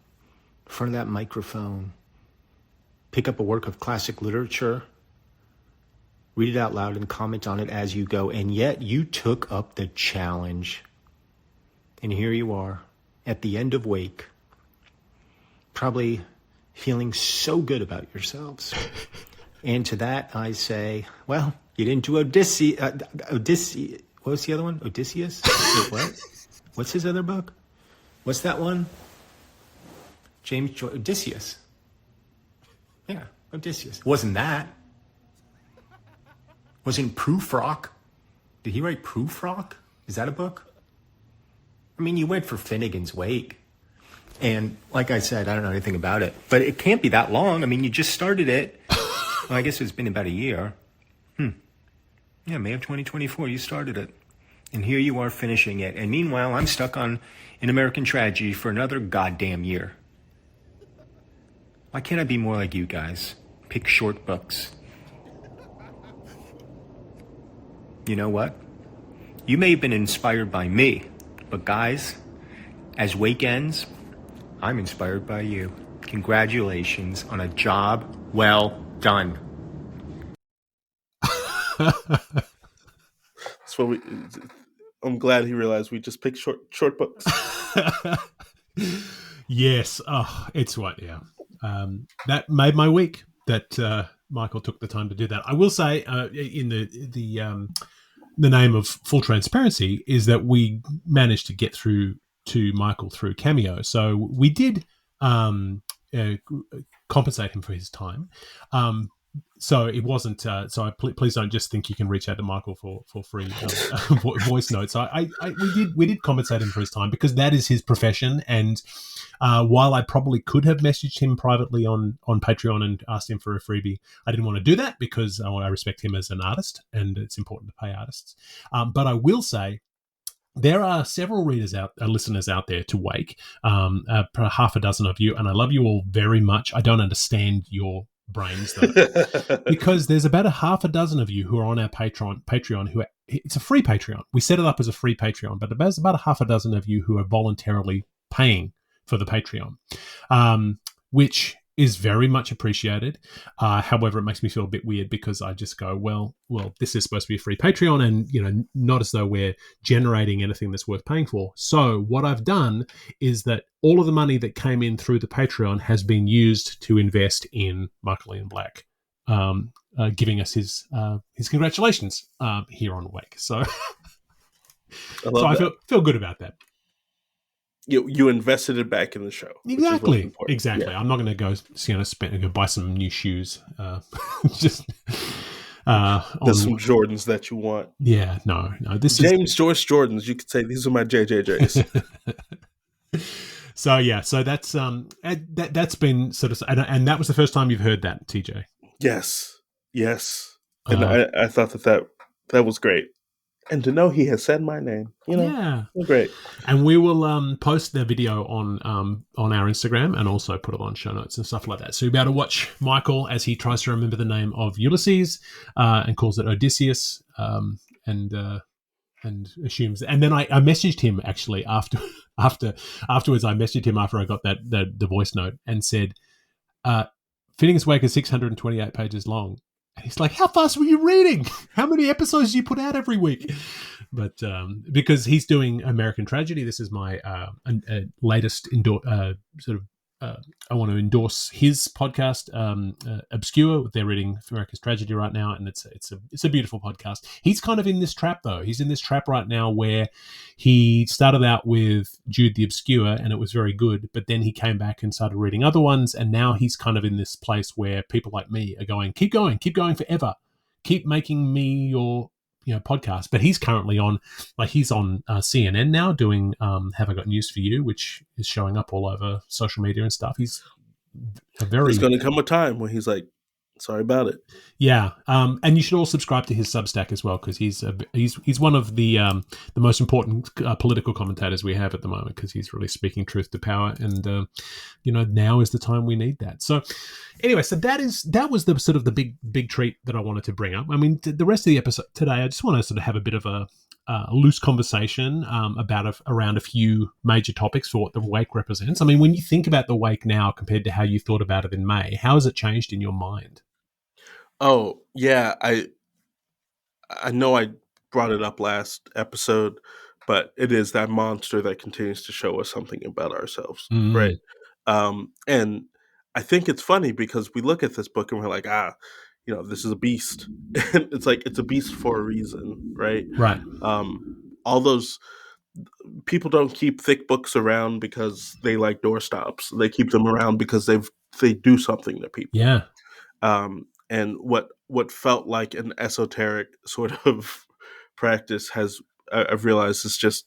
in front of that microphone, pick up a work of classic literature, read it out loud, and comment on it as you go. And yet you took up the challenge. And here you are at the end of Wake, probably feeling so good about yourselves. And to that I say, well, you didn't do Odysseus. What was the other one? Odysseus? Wait, what? What's his other book? What's that one? Odysseus. Yeah, Odysseus. Wasn't that? Wasn't Prufrock? Did he write Prufrock? Is that a book? I mean, you went for Finnegans Wake. And like I said, I don't know anything about it. But it can't be that long. I mean, you just started it. Well, I guess it's been about a year. Yeah, May of 2024, you started it. And here you are finishing it. And meanwhile, I'm stuck on An American Tragedy for another goddamn year. Why can't I be more like you guys? Pick short books. You know what? You may have been inspired by me, but guys, as Wake ends, I'm inspired by you. Congratulations on a job well done. That's what I'm glad he realized we just picked short books. Yes. Oh, it's what, yeah. That made my week that Michael took the time to do that. I will say, in the name of full transparency, is that we managed to get through to Michael through Cameo. So we did compensate him for his time. So it wasn't. So please don't just think you can reach out to Michael for free voice notes. We did compensate him for his time because that is his profession. And while I probably could have messaged him privately on Patreon and asked him for a freebie, I didn't want to do that because I respect him as an artist, and it's important to pay artists. But I will say, there are several listeners out there to Wake, half a dozen of you, and I love you all very much. I don't understand your brains though, because there's about a half a dozen of you who are on our Patreon who it's a free Patreon. We set it up as a free Patreon, but there's about a half a dozen of you who are voluntarily paying for the Patreon, which is very much appreciated. However, it makes me feel a bit weird because I just go, well, this is supposed to be a free Patreon, and not as though we're generating anything that's worth paying for. So what I've done is that all of the money that came in through the Patreon has been used to invest in Michael Ian Black, giving us his congratulations here on Wake. So, I feel good about that. You invested it back in the show. Exactly. Yeah. I'm not going to go, go buy some new shoes. Just there's some Jordans that you want. Yeah, no. This James Joyce Jordans. You could say these are my JJJs. So that's been sort of, and that was the first time you've heard that, TJ. Yes. And I thought that was great. And to know he has said my name, yeah, great. And we will post the video on our Instagram and also put it on show notes and stuff like that. So you'll be able to watch Michael as he tries to remember the name of Ulysses and calls it Odysseus, and assumes. And then I messaged him actually afterwards. I messaged him after I got the voice note and said, Finnegans Wake is 628 pages long. And he's like, how fast were you reading? How many episodes do you put out every week? But because he's doing American Tragedy, this is my latest I want to endorse his podcast, Obscure. They're reading American Tragedy right now, and it's a beautiful podcast. He's kind of in this trap though. He's in this trap right now where he started out with Jude the Obscure, and it was very good. But then he came back and started reading other ones, and now he's kind of in this place where people like me are going, keep going forever, keep making me your podcast. But he's currently on CNN now doing Have I Got News for You, which is showing up all over social media and stuff. There's going to come a time when he's like, sorry about it. Yeah. And you should all subscribe to his Substack as well, because he's one of the most important political commentators we have at the moment, because he's really speaking truth to power, and now is the time we need that. So anyway, so that was the sort of the big treat that I wanted to bring up. I mean, the rest of the episode today, I just want to sort of have a bit of a loose conversation around a few major topics for what the Wake represents. I mean, when you think about the Wake now compared to how you thought about it in May, how has it changed in your mind? Oh, yeah. I know I brought it up last episode, but it is that monster that continues to show us something about ourselves, right? And I think it's funny because we look at this book and we're like, this is a beast. And it's like, it's a beast for a reason, right? Right. All those people don't keep thick books around because they like doorstops. They keep them around because they do something to people. Yeah. And what felt like an esoteric sort of practice I've realized is just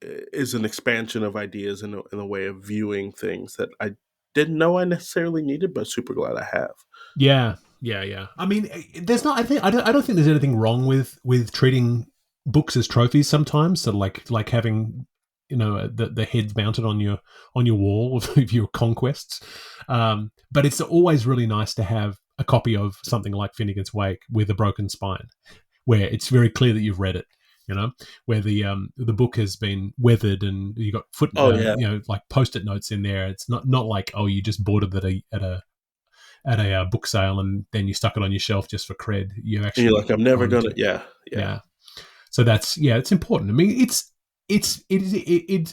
is an expansion of ideas in a way of viewing things that I didn't know I necessarily needed, but super glad I have. Yeah. I mean, there's not. I don't think there's anything wrong with treating books as trophies sometimes. So like having the heads mounted on your wall of your conquests. But it's always really nice to have a copy of something like Finnegans Wake with a broken spine, where it's very clear that you've read it. Where the book has been weathered and you got like post-it notes in there. It's not like, oh, you just bought it at a book sale and then you stuck it on your shelf just for cred. You actually, and you're like, I'm never gonna. Yeah. So that's it's important. I mean,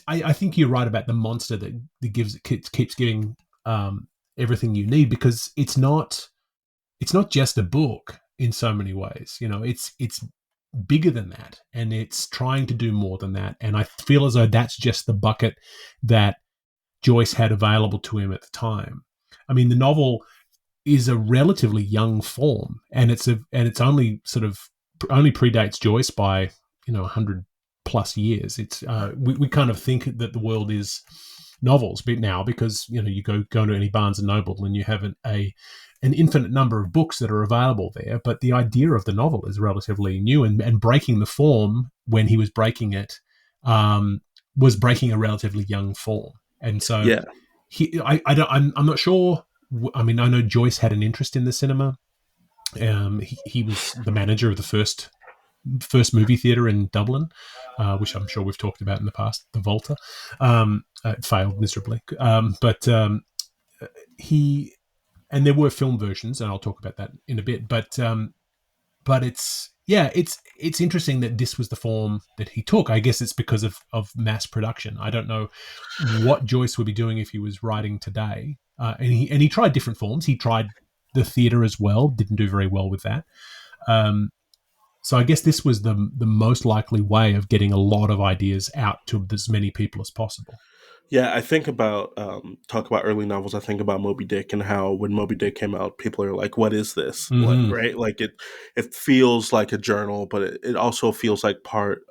I think you're right about the monster that keeps giving everything you need, because it's not just a book in so many ways. It's bigger than that, and it's trying to do more than that. And I feel as though that's just the bucket that Joyce had available to him at the time. I mean, the novel is a relatively young form, and it's only predates Joyce by 100 plus years. It's we kind of think that the world is novels but now, because you go to any Barnes and Noble and you have an infinite number of books that are available there, but the idea of the novel is relatively new, and breaking the form when he was breaking it was breaking a relatively young form. And so I'm not sure. I mean, I know Joyce had an interest in the cinema. He was the manager of the first movie theatre in Dublin, which I'm sure we've talked about in the past, the Volta. It failed miserably. But and there were film versions, and I'll talk about that in a bit. But it's interesting that this was the form that he took. I guess it's because of mass production. I don't know what Joyce would be doing if he was writing today. And he tried different forms. He tried the theatre as well. Didn't do very well with that. So I guess this was the most likely way of getting a lot of ideas out to as many people as possible. Yeah, I think about talk about early novels. I think about Moby Dick, and how when Moby Dick came out, people are like, "What is this?" Mm-hmm. Right? Like it feels like a journal, but it also feels like part,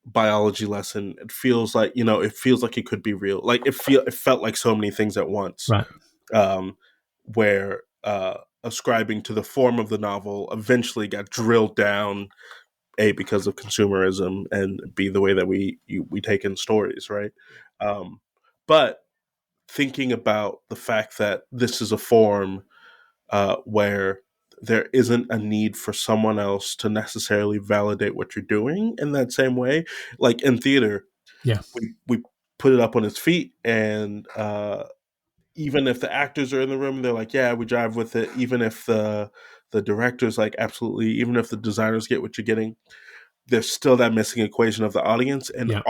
biology lesson. It feels like it could be real. Like it felt like so many things at once. Right. Where ascribing to the form of the novel eventually got drilled down. A, because of consumerism, and B, the way that we take in stories, right? But thinking about the fact that this is a form where there isn't a need for someone else to necessarily validate what you're doing in that same way. Like in theater, we put it up on its feet, and even if the actors are in the room, they're like, yeah, we jive with it. Even if the director's like, absolutely. Even if the designers get what you're getting, there's still that missing equation of the audience, and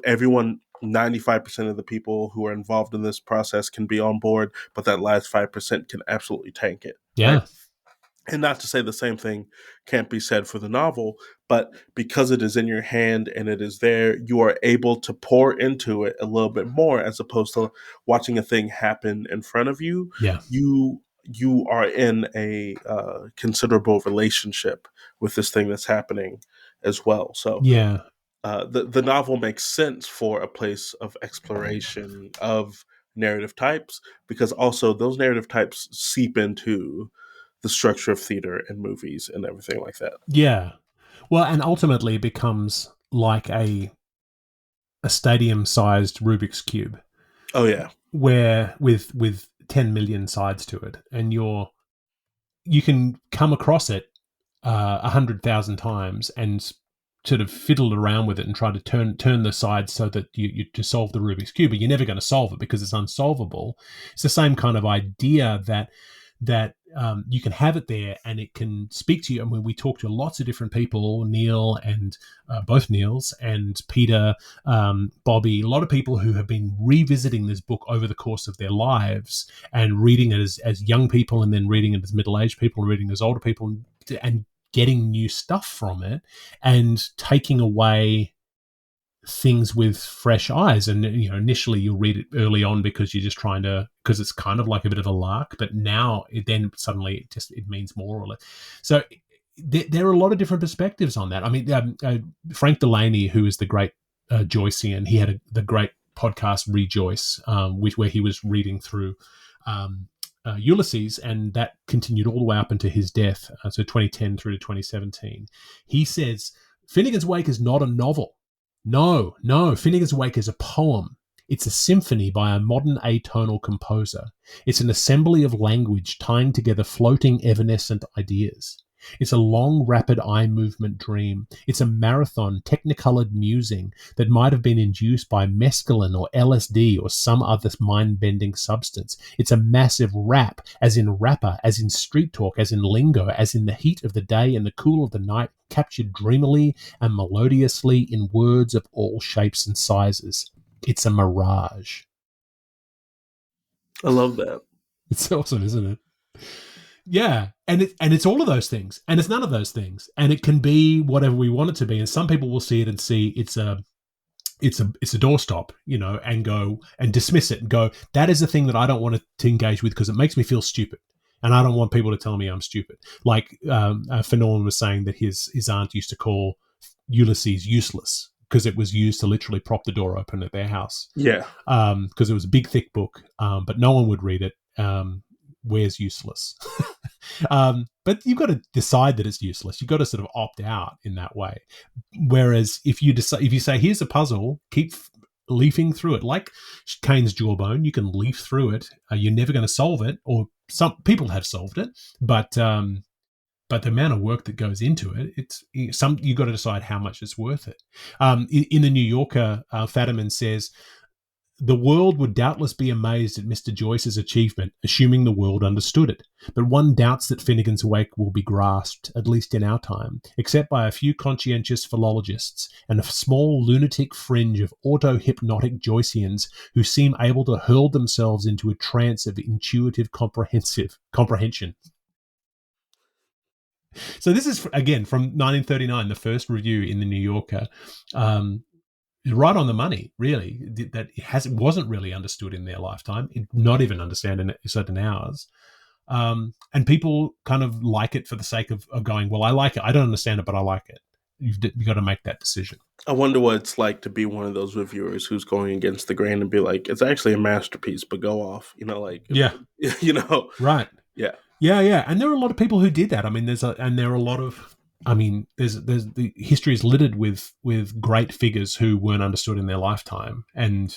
everyone, 95% of the people who are involved in this process can be on board, but that last 5% can absolutely tank it. Yeah. Right? And not to say the same thing can't be said for the novel, but because it is in your hand and it is there, you are able to pour into it a little bit more, as opposed to watching a thing happen in front of you. Yeah. You are in a considerable relationship with this thing that's happening as well. So the novel makes sense for a place of exploration of narrative types, because also those narrative types seep into the structure of theater and movies and everything like that. Yeah. Well, and ultimately it becomes like a stadium-sized Rubik's Cube. Oh, yeah. Where with 10 million sides to it, and you can come across it 100,000 times and sort of fiddle around with it and try to turn the sides so that you to solve the Rubik's Cube, but you're never going to solve it because it's unsolvable. It's the same kind of idea that you can have it there and it can speak to you. I mean, we talk to lots of different people, Neil and both Neils and Peter, Bobby, a lot of people who have been revisiting this book over the course of their lives and reading it as young people, and then reading it as middle-aged people, and reading it as older people, and getting new stuff from it and taking away things with fresh eyes. And initially you'll read it early on because you're just trying to, because it's kind of like a bit of a lark, but now then suddenly it means more or less. So there are a lot of different perspectives on that. I mean, Frank Delaney, who is the great Joycean, he had the great podcast Rejoice, where he was reading through Ulysses, and that continued all the way up into his death, so 2010 through to 2017. He says Finnegans Wake is not a novel. No, Finnegans Wake is a poem. It's a symphony by a modern atonal composer. It's an assembly of language tying together floating evanescent ideas. It's a long, rapid eye movement dream. It's a marathon, technicolored musing that might have been induced by mescaline or LSD or some other mind-bending substance. It's a massive rap, as in rapper, as in street talk, as in lingo, as in the heat of the day and the cool of the night, captured dreamily and melodiously in words of all shapes and sizes. It's a mirage. I love that. It's awesome, isn't it? Yeah, and it's all of those things, and it's none of those things, and it can be whatever we want it to be. And some people will see it and see it's a doorstop, and go and dismiss it and go, that is the thing that I don't want to engage with because it makes me feel stupid, and I don't want people to tell me I'm stupid. Like Finnegans was saying that his aunt used to call Ulysses useless because it was used to literally prop the door open at their house. Yeah, because it was a big thick book, but no one would read it. Where's useless? But you've got to decide that it's useless. You've got to sort of opt out in that way. Whereas if you say, here's a puzzle, keep leafing through it, like Cain's jawbone, you can leaf through it. You're never going to solve it, or some people have solved it, but the amount of work that goes into it, you got to decide how much it's worth it. In the New Yorker, Fadiman says, the world would doubtless be amazed at Mr. Joyce's achievement, assuming the world understood it. But one doubts that Finnegans Wake will be grasped, at least in our time, except by a few conscientious philologists and a small lunatic fringe of auto-hypnotic Joyceans who seem able to hurl themselves into a trance of intuitive comprehension. So this is, again, from 1939, the first review in the New Yorker. Right on the money, really, that it wasn't really understood in their lifetime, not even understand in certain hours. And people kind of like it for the sake of going, well, I like it. I don't understand it, but I like it. You've got to make that decision. I wonder what it's like to be one of those reviewers who's going against the grain and be like, it's actually a masterpiece, but go off, Yeah. Right. Yeah. Yeah. And there are a lot of people who did that. I mean, there's the history is littered with great figures who weren't understood in their lifetime, and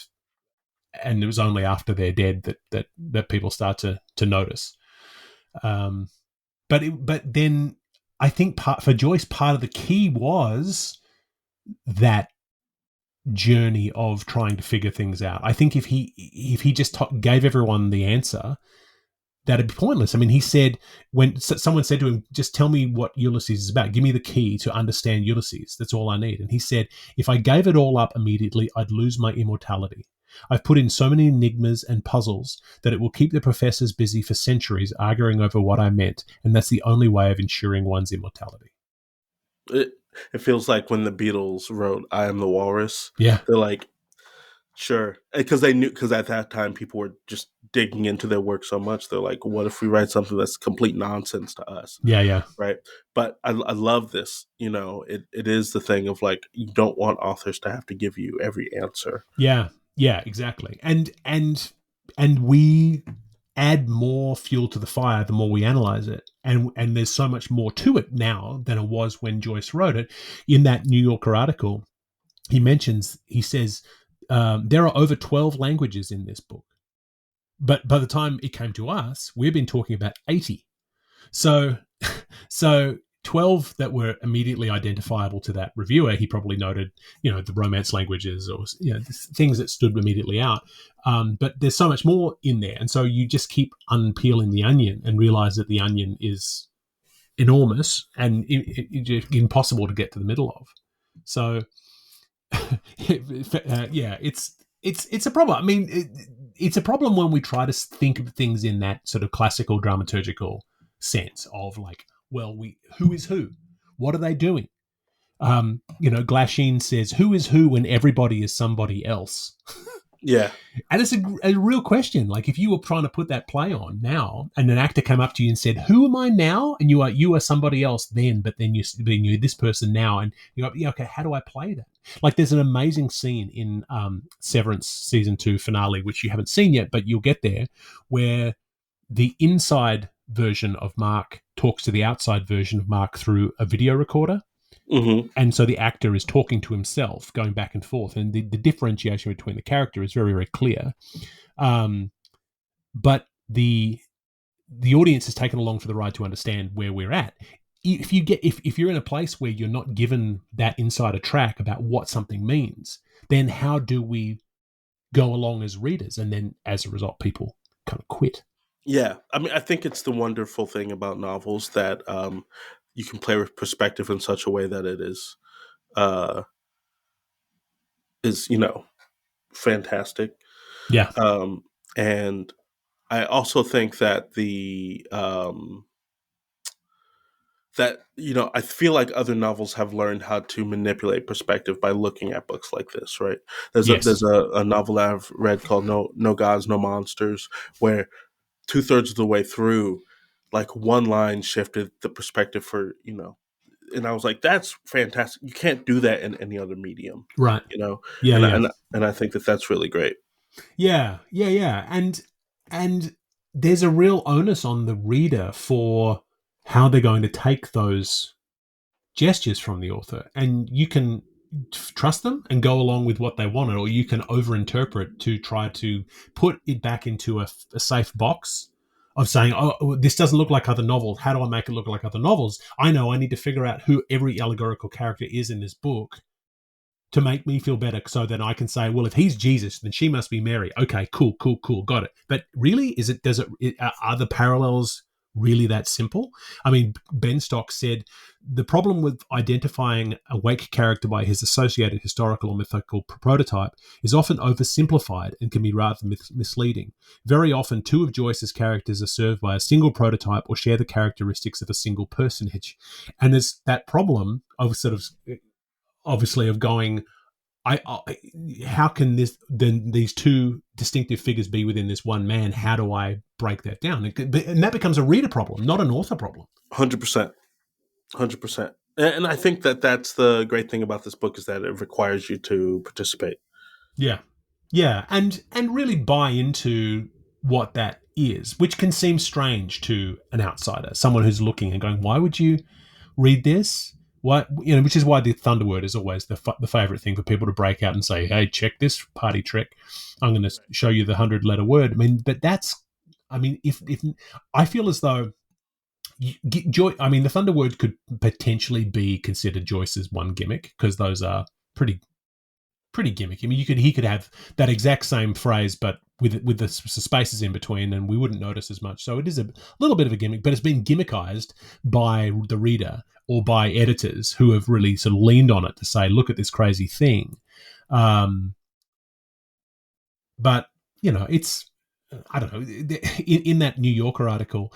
it was only after they're dead that people start to notice. But then I think for Joyce, part of the key was that journey of trying to figure things out. I think if he just gave everyone the answer, that'd be pointless. I mean, he said, when someone said to him, just tell me what Ulysses is about. Give me the key to understand Ulysses. That's all I need. And he said, if I gave it all up immediately, I'd lose my immortality. I've put in so many enigmas and puzzles that it will keep the professors busy for centuries arguing over what I meant. And that's the only way of ensuring one's immortality. It feels like when the Beatles wrote I Am the Walrus. Yeah. They're like, sure. Because at that time people were just digging into their work so much. They're like, what if we write something that's complete nonsense to us? Yeah. Right. But I love this. It is the thing of like, you don't want authors to have to give you every answer. Yeah, exactly. And we add more fuel to the fire the more we analyze it. And there's so much more to it now than it was when Joyce wrote it. In that New Yorker article, he says, there are over 12 languages in this book. But by the time it came to us, we've been talking about 80. So 12 that were immediately identifiable to that reviewer. He probably noted, the Romance languages or, things that stood immediately out. But there's so much more in there. And so you just keep unpeeling the onion and realize that the onion is enormous and impossible to get to the middle of. So, it's a problem. I mean, it's a problem when we try to think of things in that sort of classical dramaturgical sense of like, well, who is who? What are they doing? Glasheen says, who is who when everybody is somebody else? Yeah. And it's a real question. Like if you were trying to put that play on now and an actor came up to you and said, who am I now? And you are somebody else then, but then you're this person now. And you go, yeah, okay, how do I play that? Like there's an amazing scene in Severance season 2 finale, which you haven't seen yet, but you'll get there, where the inside version of Mark talks to the outside version of Mark through a video recorder. Mm-hmm. And so the actor is talking to himself, going back and forth. And the differentiation between the character is very, very clear. But the audience is taken along for the ride to understand where we're at. If you're in a place where you're not given that insider track about what something means, then how do we go along as readers? And then as a result, people kind of quit. Yeah. I mean, I think it's the wonderful thing about novels that you can play with perspective in such a way that it is fantastic. Yeah. And I also think that I feel like other novels have learned how to manipulate perspective by looking at books like this, right? There's a novel that I've read called No Gods, No Monsters, where 2/3 of the way through, like one line shifted the perspective for, and I was like, that's fantastic. You can't do that in any other medium. Right. Yeah. And I think that that's really great. Yeah. And there's a real onus on the reader for how they're going to take those gestures from the author. And you can trust them and go along with what they wanted, or you can overinterpret to try to put it back into a safe box of saying, oh, this doesn't look like other novels. How do I make it look like other novels? I know I need to figure out who every allegorical character is in this book to make me feel better, so that I can say, well, if he's Jesus, then she must be Mary. Okay, cool, got it. But really, are the parallels really that simple? I mean, Ben Stock said the problem with identifying a Wake character by his associated historical or mythical prototype is often oversimplified and can be rather misleading. Very often, two of Joyce's characters are served by a single prototype or share the characteristics of a single personage. And there's that problem of sort of, obviously, of going, how can these two distinctive figures be within this one man? How do I break that down? And that becomes a reader problem, not an author problem. 100%. And I think that that's the great thing about this book, is that it requires you to participate. Yeah, and really buy into what that is, which can seem strange to an outsider, someone who's looking and going, "Why would you read this?" Why, which is why the Thunder word is always the favorite thing for people to break out and say, "Hey, check this party trick. I'm going to show you the 100-letter word." I mean, but if I feel as though the Thunder word could potentially be considered Joyce's one gimmick, because those are pretty gimmicky. I mean, he could have that exact same phrase, but with the spaces in between, and we wouldn't notice as much. So it is a little bit of a gimmick, but it's been gimmickized by the reader or by editors who have really sort of leaned on it to say, look at this crazy thing. But, it's, I don't know, in that New Yorker article,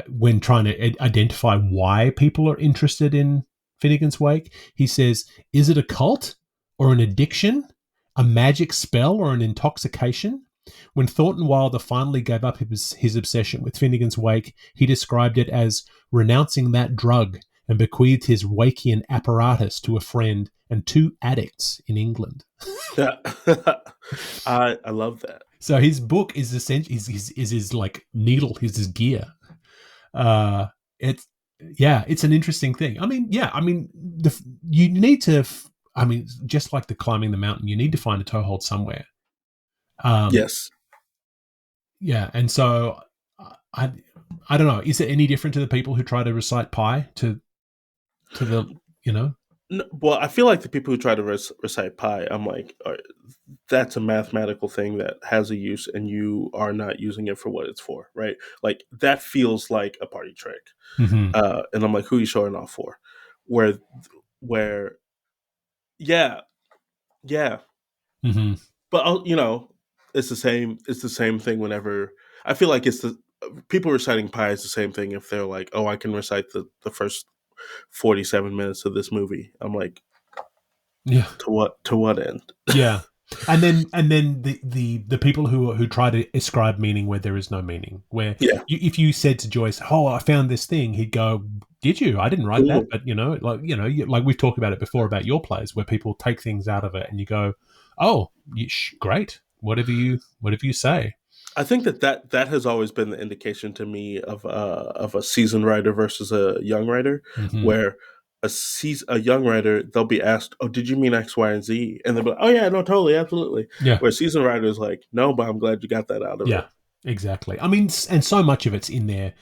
when trying to identify why people are interested in Finnegans Wake, he says, is it a cult or an addiction, a magic spell or an intoxication? When Thornton Wilder finally gave up his obsession with Finnegans Wake, he described it as renouncing that drug and bequeathed his Wakean apparatus to a friend and 2 addicts in England. Yeah. I love that. So his book is essentially is his like needle, his gear. It's an interesting thing. I mean, you need to. Just like the climbing the mountain, you need to find a toehold somewhere. Yes. Yeah, and so I don't know. Is it any different to the people who try to recite pi to the No, well, I feel like the people who try to recite pi, I'm like, that's a mathematical thing that has a use, and you are not using it for what it's for, right? Like that feels like a party trick, mm-hmm. And I'm like, who are you showing off for? Where, yeah, Mm-hmm. but it's the same. It's the same thing. Whenever I feel like it's the people reciting pi is the same thing. If they're like, oh, I can recite the first 47 minutes of this movie. I'm like, Yeah. to what end? Yeah. And then the people who try to ascribe meaning where there is no meaning. Where Yeah. if you said to Joyce, "Oh, I found this thing," he'd go, "Did you? I didn't write that." But like we've talked about it before about your plays, where people take things out of it, and you go, "Oh, great, whatever you say." I think that has always been the indication to me of a seasoned writer versus a young writer, Mm-hmm. where a young writer, they'll be asked, "Oh, did you mean X, Y, and Z?" And they'll be like, "Oh yeah, no, totally, absolutely." Yeah. Where a seasoned writer is like, "No, but I'm glad you got that out of Yeah, it." exactly. I mean, and so much of it's in there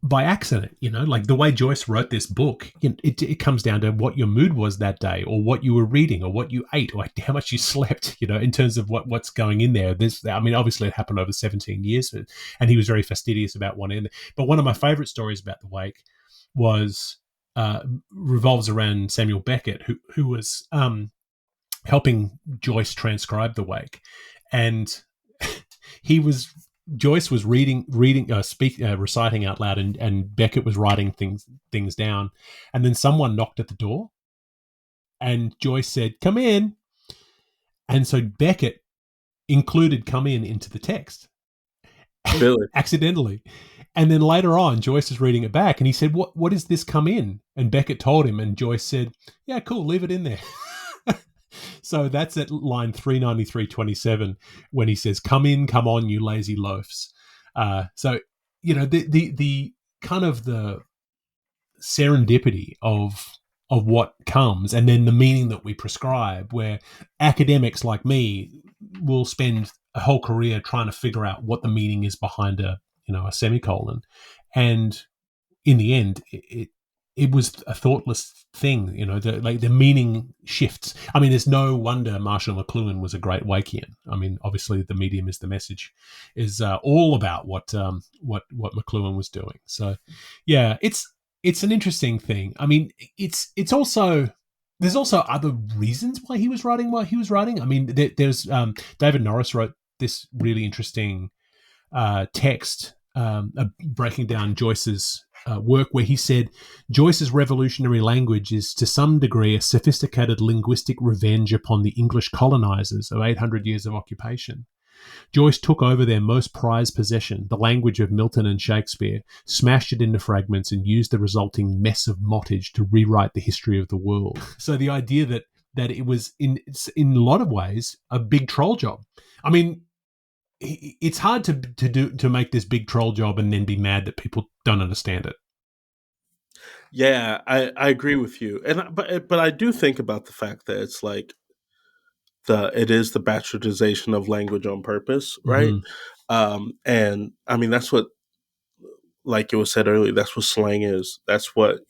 by accident, like the way Joyce wrote this book, it comes down to what your mood was that day, or what you were reading, or what you ate, or how much you slept, in terms of what's going in there. I mean, obviously it happened over 17 years, and he was very fastidious about one end. But one of my favorite stories about the Wake was revolves around Samuel Beckett, who was helping Joyce transcribe the Wake, and Joyce was reciting out loud, and Beckett was writing things down, and then someone knocked at the door, and Joyce said, "Come in," and so Beckett included "come in" into the text, Really? accidentally, and then later on, Joyce is reading it back, and he said, "What is this 'come in'?" And Beckett told him, and Joyce said, "Yeah, cool, leave it in there." So that's at line 393.27 when he says, "Come in, come on, you lazy loafs." So the kind of the serendipity of what comes, and then the meaning that we prescribe, where academics like me will spend a whole career trying to figure out what the meaning is behind a semicolon, and in the end, it was a thoughtless thing. The meaning shifts. I mean, there's no wonder Marshall McLuhan was a great Wakean. I mean, obviously, the medium is the message, is all about what McLuhan was doing. So, yeah, it's an interesting thing. I mean, it's also. There's also other reasons why he was writing what he was writing. I mean, there's David Norris wrote this really interesting text breaking down Joyce's work, where he said Joyce's revolutionary language is to some degree a sophisticated linguistic revenge upon the English colonizers of 800 years of occupation. Joyce took over their most prized possession, the language of Milton and Shakespeare, smashed it into fragments, and used the resulting mess of mottage to rewrite the history of the world. So the idea that it was in a lot of ways a big troll job. I mean, it's hard to make this big troll job and then be mad that people don't understand it. Yeah, I agree with you, but I do think about the fact that it's like it is the bastardization of language on purpose, right? Mm-hmm. And I mean that's what, like it was said earlier, that's what slang is. That's what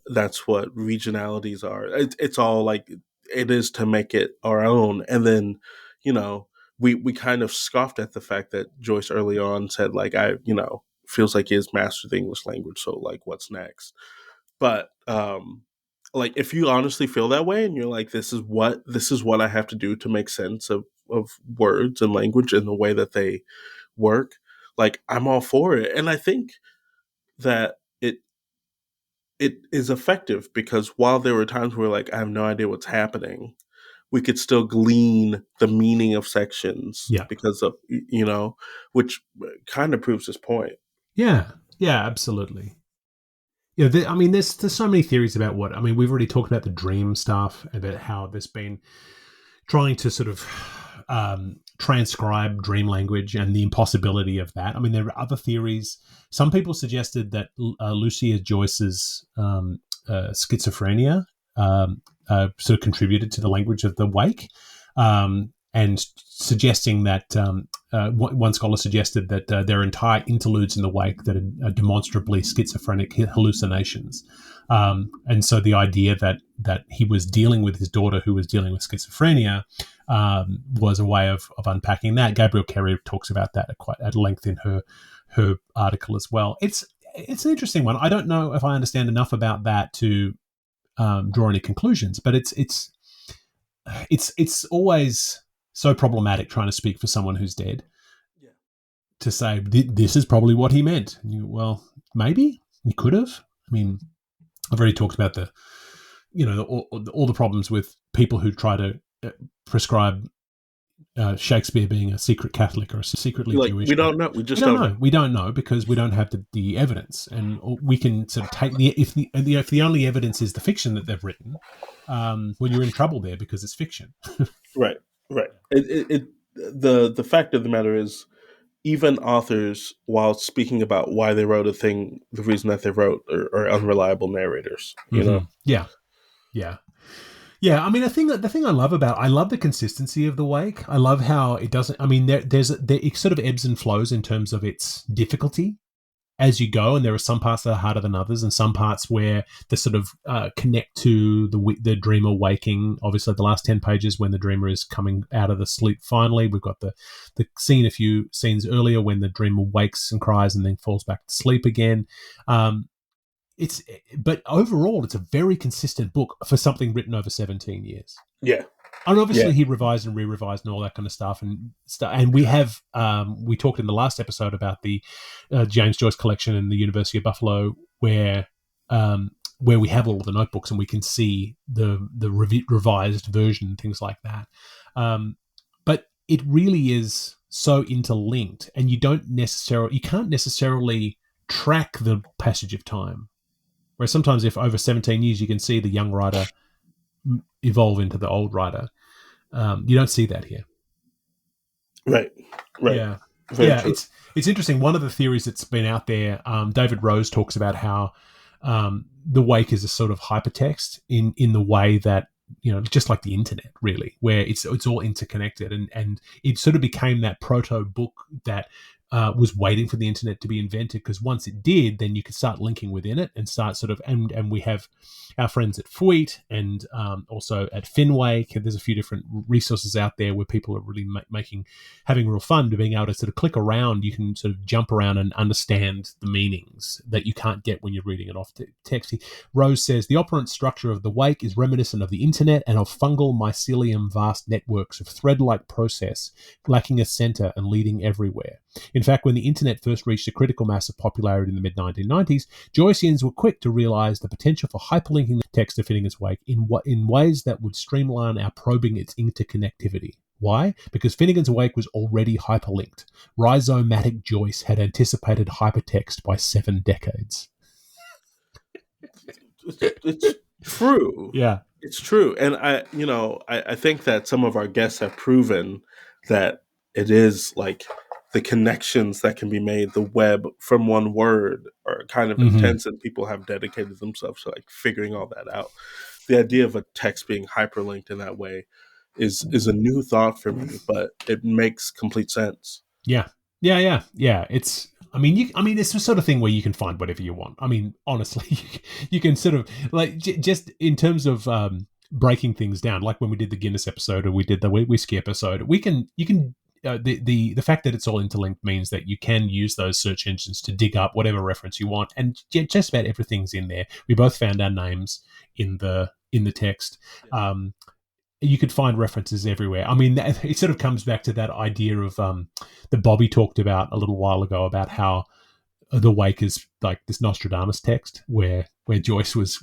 that's what regionalities are. It's all like, it is to make it our own. And then, we kind of scoffed at the fact that Joyce early on said, like, feels like he has mastered the English language. So like, what's next? But, like, if you honestly feel that way and you're like, this is what I have to do to make sense of words and language and the way that they work, like, I'm all for it. And I think that it is effective, because while there were times where like I have no idea what's happening, we could still glean the meaning of sections, Yeah. because of which kind of proves his point. Yeah, absolutely. Yeah, I mean, there's so many theories about what. I mean, we've already talked about the dream stuff, about how there's been trying to sort of transcribe dream language and the impossibility of that. I mean, there are other theories. Some people suggested that Lucia Joyce's schizophrenia sort of contributed to the language of the Wake, and suggesting that one scholar suggested that there are entire interludes in the Wake that are demonstrably schizophrenic hallucinations. And so the idea that he was dealing with his daughter who was dealing with schizophrenia was a way of unpacking that. Gabrielle Carey talks about that at length in her article as well. It's an interesting one. I don't know if I understand enough about that to draw any conclusions, but it's always so problematic trying to speak for someone who's dead. To say this is probably what he meant. Well, maybe he could have. I mean, I've already talked about all the problems with people who try to prescribe Shakespeare being a secret Catholic or a secretly Like, Jewish. we don't know. We just don't know. We don't know because we don't have the evidence, and we can sort of take if the only evidence is the fiction that they've written, well, you're in trouble there because it's fiction. Right. The fact of the matter is, even authors, while speaking about why they wrote a thing, the reason that they wrote are unreliable narrators. You know. Yeah, I mean, the thing I love the consistency of the Wake. I love how it doesn't. I mean, it sort of ebbs and flows in terms of its difficulty as you go, and there are some parts that are harder than others, and some parts where they sort of connect to the dreamer waking. Obviously, the last 10 pages when the dreamer is coming out of the sleep. Finally, we've got the scene a few scenes earlier when the dreamer wakes and cries and then falls back to sleep again. But overall, it's a very consistent book for something written over 17 years. Yeah. And obviously he revised and re-revised and all that kind of stuff. And we have, we talked in the last episode about the James Joyce collection in the University of Buffalo where we have all of the notebooks and we can see the revised version, things like that. But it really is so interlinked and you can't necessarily track the passage of time. Whereas sometimes if over 17 years you can see the young writer evolve into the old writer, you don't see that here. Right. Yeah. Very true. It's interesting. One of the theories that's been out there, David Rose talks about how the Wake is a sort of hypertext in the way that, just like the internet, really, where it's all interconnected, and it sort of became that proto book that was waiting for the internet to be invented, because once it did, then you could start linking within it and start sort of, and we have our friends at Fweet and also at Finnegans Wake. There's a few different resources out there where people are really having real fun to being able to sort of click around. You can sort of jump around and understand the meanings that you can't get when you're reading it off text. Rose says, the operant structure of the Wake is reminiscent of the internet and of fungal mycelium vast networks of thread-like process, lacking a center and leading everywhere. In fact, when the internet first reached a critical mass of popularity in the mid-1990s, Joyceans were quick to realize the potential for hyperlinking the text of Finnegans Wake in ways that would streamline our probing its interconnectivity. Why? Because Finnegans Wake was already hyperlinked. Rhizomatic Joyce had anticipated hypertext by 7 decades. It's true. Yeah. It's true. And I think that some of our guests have proven that it is like the connections that can be made, the web from one word, are kind of intense, and people have dedicated themselves to like figuring all that out. The idea of a text being hyperlinked in that way is a new thought for me, but it makes complete sense. Yeah. It's the sort of thing where you can find whatever you want. I mean, honestly, you can sort of like just in terms of breaking things down, like when we did the Guinness episode or we did the whiskey episode, the fact that it's all interlinked means that you can use those search engines to dig up whatever reference you want, and just about everything's in there. We both found our names in the text. You could find references everywhere. I mean, it sort of comes back to that idea of that Bobby talked about a little while ago about how the Wake is like this Nostradamus text where Joyce was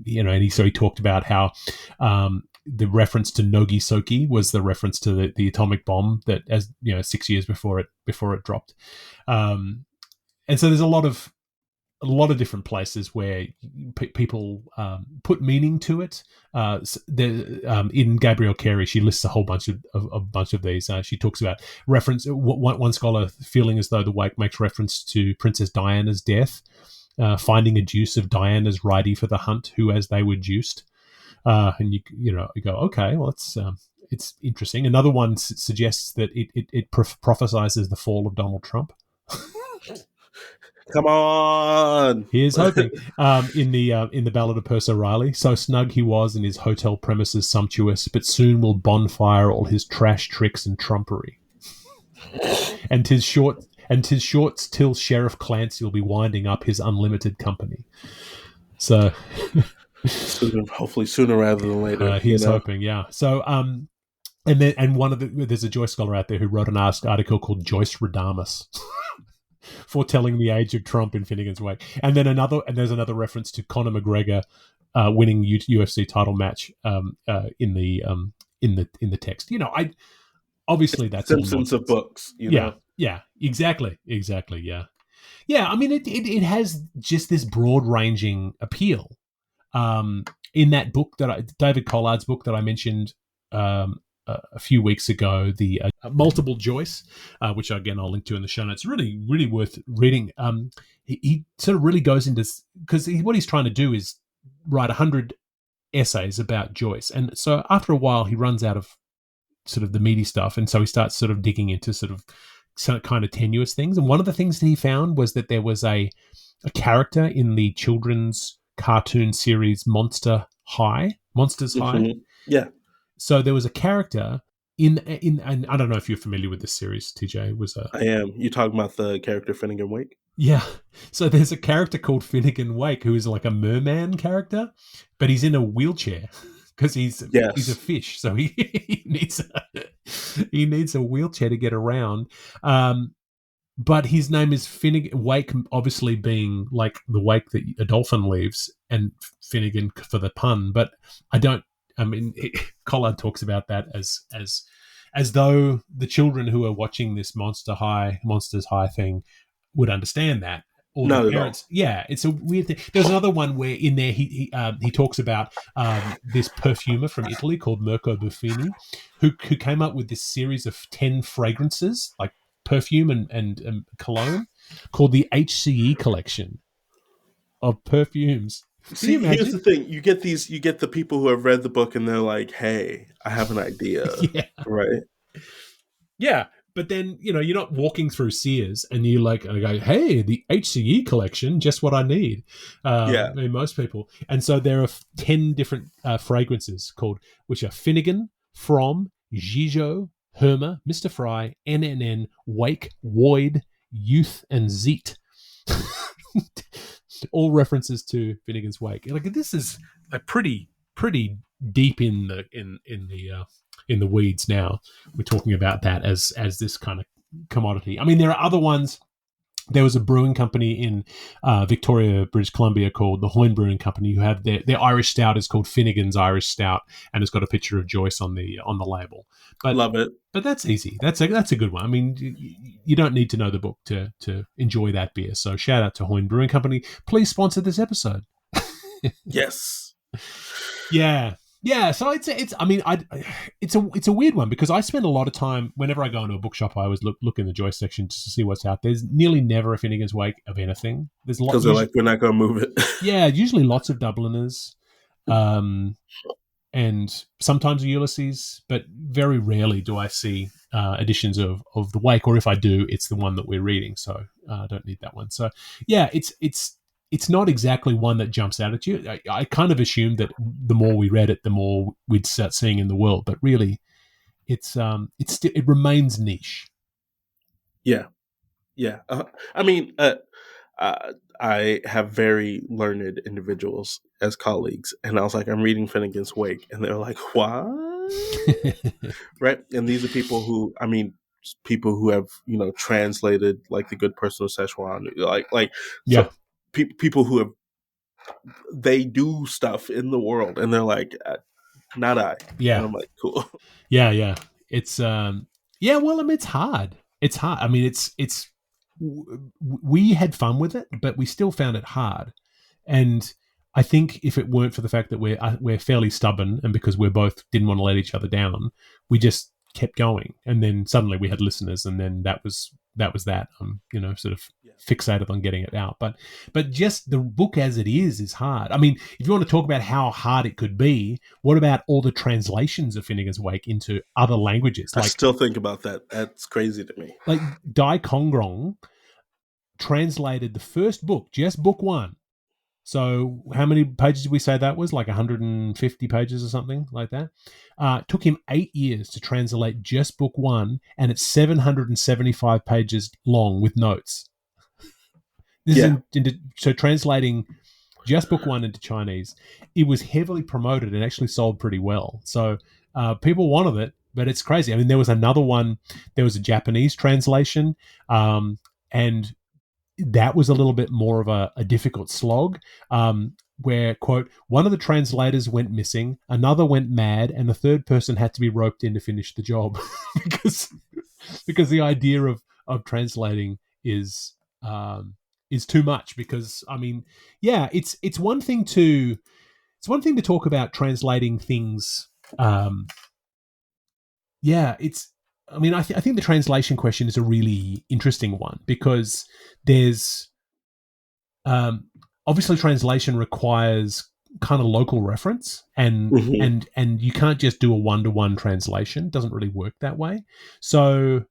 and he talked about how the reference to Nogi Soki was the reference to the atomic bomb that, 6 years before it dropped. And so there's a lot of different places where people put meaning to it. In Gabrielle Carey, she lists a whole bunch of these. She talks about reference. One scholar feeling as though the Wake makes reference to Princess Diana's death, finding a juice of Diana's ridey for the hunt, who as they were juiced. And you go, okay, well, it's interesting. Another one suggests that it prophesizes the fall of Donald Trump. Come on! Here's hoping. In the Ballad of Percy Riley, so snug he was in his hotel premises sumptuous, but soon will bonfire all his trash tricks and trumpery. And 'tis shorts till Sheriff Clancy will be winding up his unlimited company. So. Hopefully sooner rather than later. He's hoping, yeah. So, there's a Joyce scholar out there who wrote an article called Joyce Redamus. foretelling the age of Trump in Finnegans Wake. And then there's another reference to Conor McGregor winning UFC title match in the text. I obviously It's that's all Simpsons of nonsense. books, Yeah, exactly, yeah. I mean, it has just this broad ranging appeal. In that book David Collard's book that I mentioned a few weeks ago, the multiple Joyce, which again I'll link to in the show notes. Really, really worth reading. He sort of really goes into, because what he's trying to do is write 100 essays about Joyce, and so after a while he runs out of sort of the meaty stuff, and so he starts sort of digging into sort of some kind of tenuous things. And one of the things that he found was that there was a character in the children's cartoon series Monsters High. Yeah. So there was a character in and I don't know if you're familiar with this series, TJ. I am. You talking about the character Finnegans Wake? Yeah. So there's a character called Finnegans Wake who is like a merman character, but he's in a wheelchair because he's a fish, so he needs a wheelchair to get around. But his name is Finnegans Wake, obviously being like the wake that a dolphin leaves, and Finnegan for the pun. But Collard talks about that as though the children who are watching this Monsters High thing would understand that. Or Not the parents. Yeah, it's a weird thing. There's another one where in there he talks about this perfumer from Italy called Mirko Buffini, who came up with this series of 10 fragrances, like perfume and cologne, called the HCE collection of perfumes. See, here's the thing: you get the people who have read the book and they're like, "Hey, I have an idea," right? Yeah, but then you're not walking through Sears and you go, "Hey, the HCE collection, just what I need." I mean, most people, and so there are 10 different fragrances which are Finnegan, From, Gigot, Herma, Mr. Fry, NNN, Wake, Woid, Youth, and Zeet. All references to Finnegans Wake. This is a pretty deep in the weeds now. We're talking about that as this kind of commodity. I mean, there are other ones. There was a brewing company in Victoria, British Columbia called the Hoyne Brewing Company, who have their Irish stout is called Finnegan's Irish Stout, and it's got a picture of Joyce on the label. But love it. But that's easy. That's a good one. I mean, you don't need to know the book to enjoy that beer. So shout out to Hoyne Brewing Company. Please sponsor this episode. Yes. Yeah. Yeah, so it's a weird one because I spend a lot of time whenever I go into a bookshop. I always look in the Joyce section just to see what's out. There's nearly never a Finnegans Wake of anything. There's lots because they're like, we're not going to move it. Yeah, usually lots of Dubliners, and sometimes a Ulysses, but very rarely do I see editions of the Wake. Or if I do, it's the one that we're reading, so I don't need that one. So yeah, it's not exactly one that jumps out at you. I kind of assumed that the more we read it, the more we'd start seeing in the world. But really, it remains niche. Yeah. I mean, I have very learned individuals as colleagues, and I was like, I'm reading Finnegans Wake, and they're like, what? Right? And these are people who have translated like The Good Person of Szechuan, yeah. So, people who have they do stuff in the world, and they're like, not I. Yeah, and I'm like, cool. Yeah. It's well, I mean, it's hard. It's hard. I mean, we had fun with it, but we still found it hard. And I think if it weren't for the fact that we're fairly stubborn, and because we both didn't want to let each other down, we just kept going. And then suddenly we had listeners, and then that was that. Sort of fixated on getting it out. But just the book as it is hard. I mean, if you want to talk about how hard it could be, what about all the translations of Finnegans Wake into other languages? I still think about that. That's crazy to me. Like Dai Kongrong translated the first book, just book one. So how many pages did we say that was? Like 150 pages or something like that. Took him 8 years to translate just book one, and it's 775 pages long with notes. So translating just book one into Chinese, it was heavily promoted and actually sold pretty well. So people wanted it, but it's crazy. I mean, there was another one. There was a Japanese translation, and that was a little bit more of a difficult slog, where, quote, one of the translators went missing, another went mad, and the third person had to be roped in to finish the job because the idea of translating is too much. Because I mean, yeah, it's one thing to talk about translating things. Yeah, it's. I mean, I think the translation question is a really interesting one, because there's obviously translation requires kind of local reference, and Mhm. and you can't just do a one-to-one translation. It doesn't really work that way. So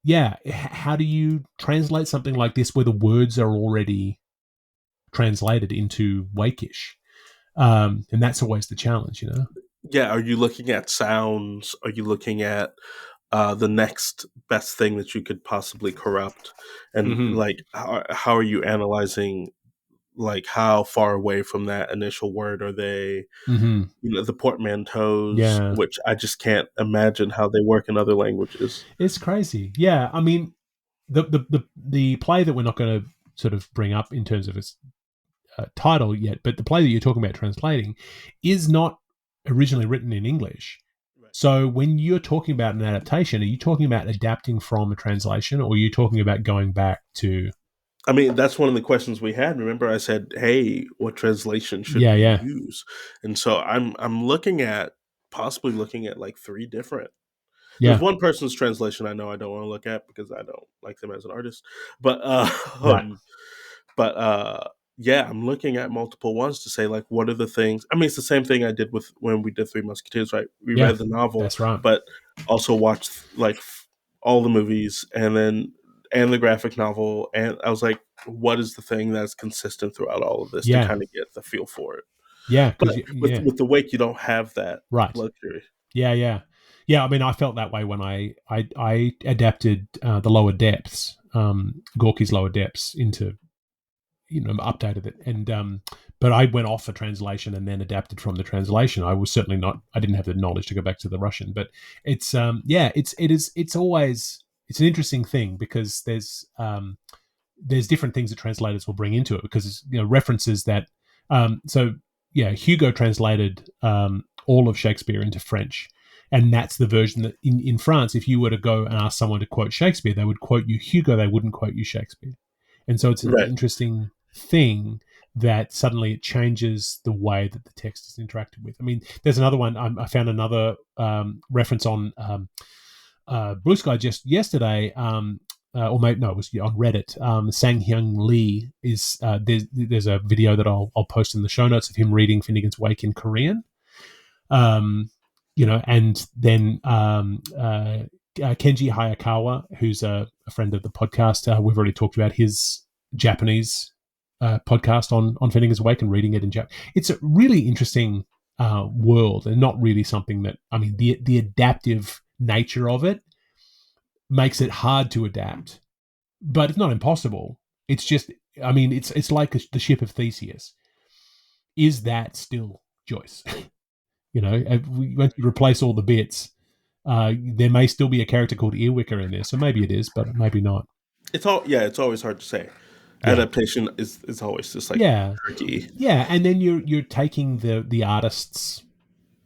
yeah, how do you translate something like this where the words are already translated into Wakish? And that's always the challenge, you know. Yeah, are you looking at sounds? Are you looking at the next best thing that you could possibly corrupt? And Mm-hmm. like, how are you analyzing, like, how far away from that initial word are they? Mm-hmm. You know, the portmanteaus, Yeah, which I just can't imagine how they work in other languages. it's crazy. Yeah, I mean, the play that we're not going to sort of bring up in terms of its title yet, but the play that you're talking about translating is not originally written in English. Right. So when you're talking about an adaptation, are you talking about adapting from a translation, or are you talking about going back to? I mean, that's one of the questions we had. Remember, I said, "Hey, what translation should Yeah, we yeah, use?" And so I'm possibly looking at like three different. There's yeah. one person's translation I know I don't want to look at because I don't like them as an artist. But Right. but yeah, I'm looking at multiple ones to say, like, what are the things. I mean, it's the same thing I did with when we did Three Musketeers, right? We Yeah, read the novel, that's right. but also watched like all the movies and the graphic novel, and I was like, what is the thing that's consistent throughout all of this to Yeah, kind of get the feel for it? yeah, But because yeah, with the Wake, you don't have that right. luxury. Yeah, yeah, yeah. I mean, I felt that way when I adapted the Lower Depths, Gorky's Lower Depths, into, updated it, and but I went off a translation and then adapted from the translation. I was certainly not. I didn't have the knowledge to go back to the Russian, but it's yeah, it's always it's an interesting thing, because there's different things that translators will bring into it, because references that so yeah, Hugo translated all of Shakespeare into French, and that's the version that in France, if you were to go and ask someone to quote Shakespeare, they would quote you Hugo, they wouldn't quote you Shakespeare. And so it's an Right. interesting thing that suddenly it changes the way that the text is interacted with. I mean, there's another one. I found another reference on Blue Sky just yesterday, or maybe no, it was on Reddit. Sang Hyung Lee is there's a video that I'll post in the show notes of him reading Finnegans Wake in Korean. And then Kenji Hayakawa, who's a friend of the podcast, we've already talked about his Japanese podcast on Finnegans Wake and reading it in Japanese. It's a really interesting world, and not really something that, I mean, the adaptive nature of it makes it hard to adapt, but it's not impossible. It's just, I mean, it's like the ship of Theseus. Is that still Joyce? Once you replace all the bits, there may still be a character called Earwicker in there. So maybe it is, but maybe not. It's always hard to say. Yeah, Adaptation is always just like yeah, tricky. yeah. And then you're taking the artist's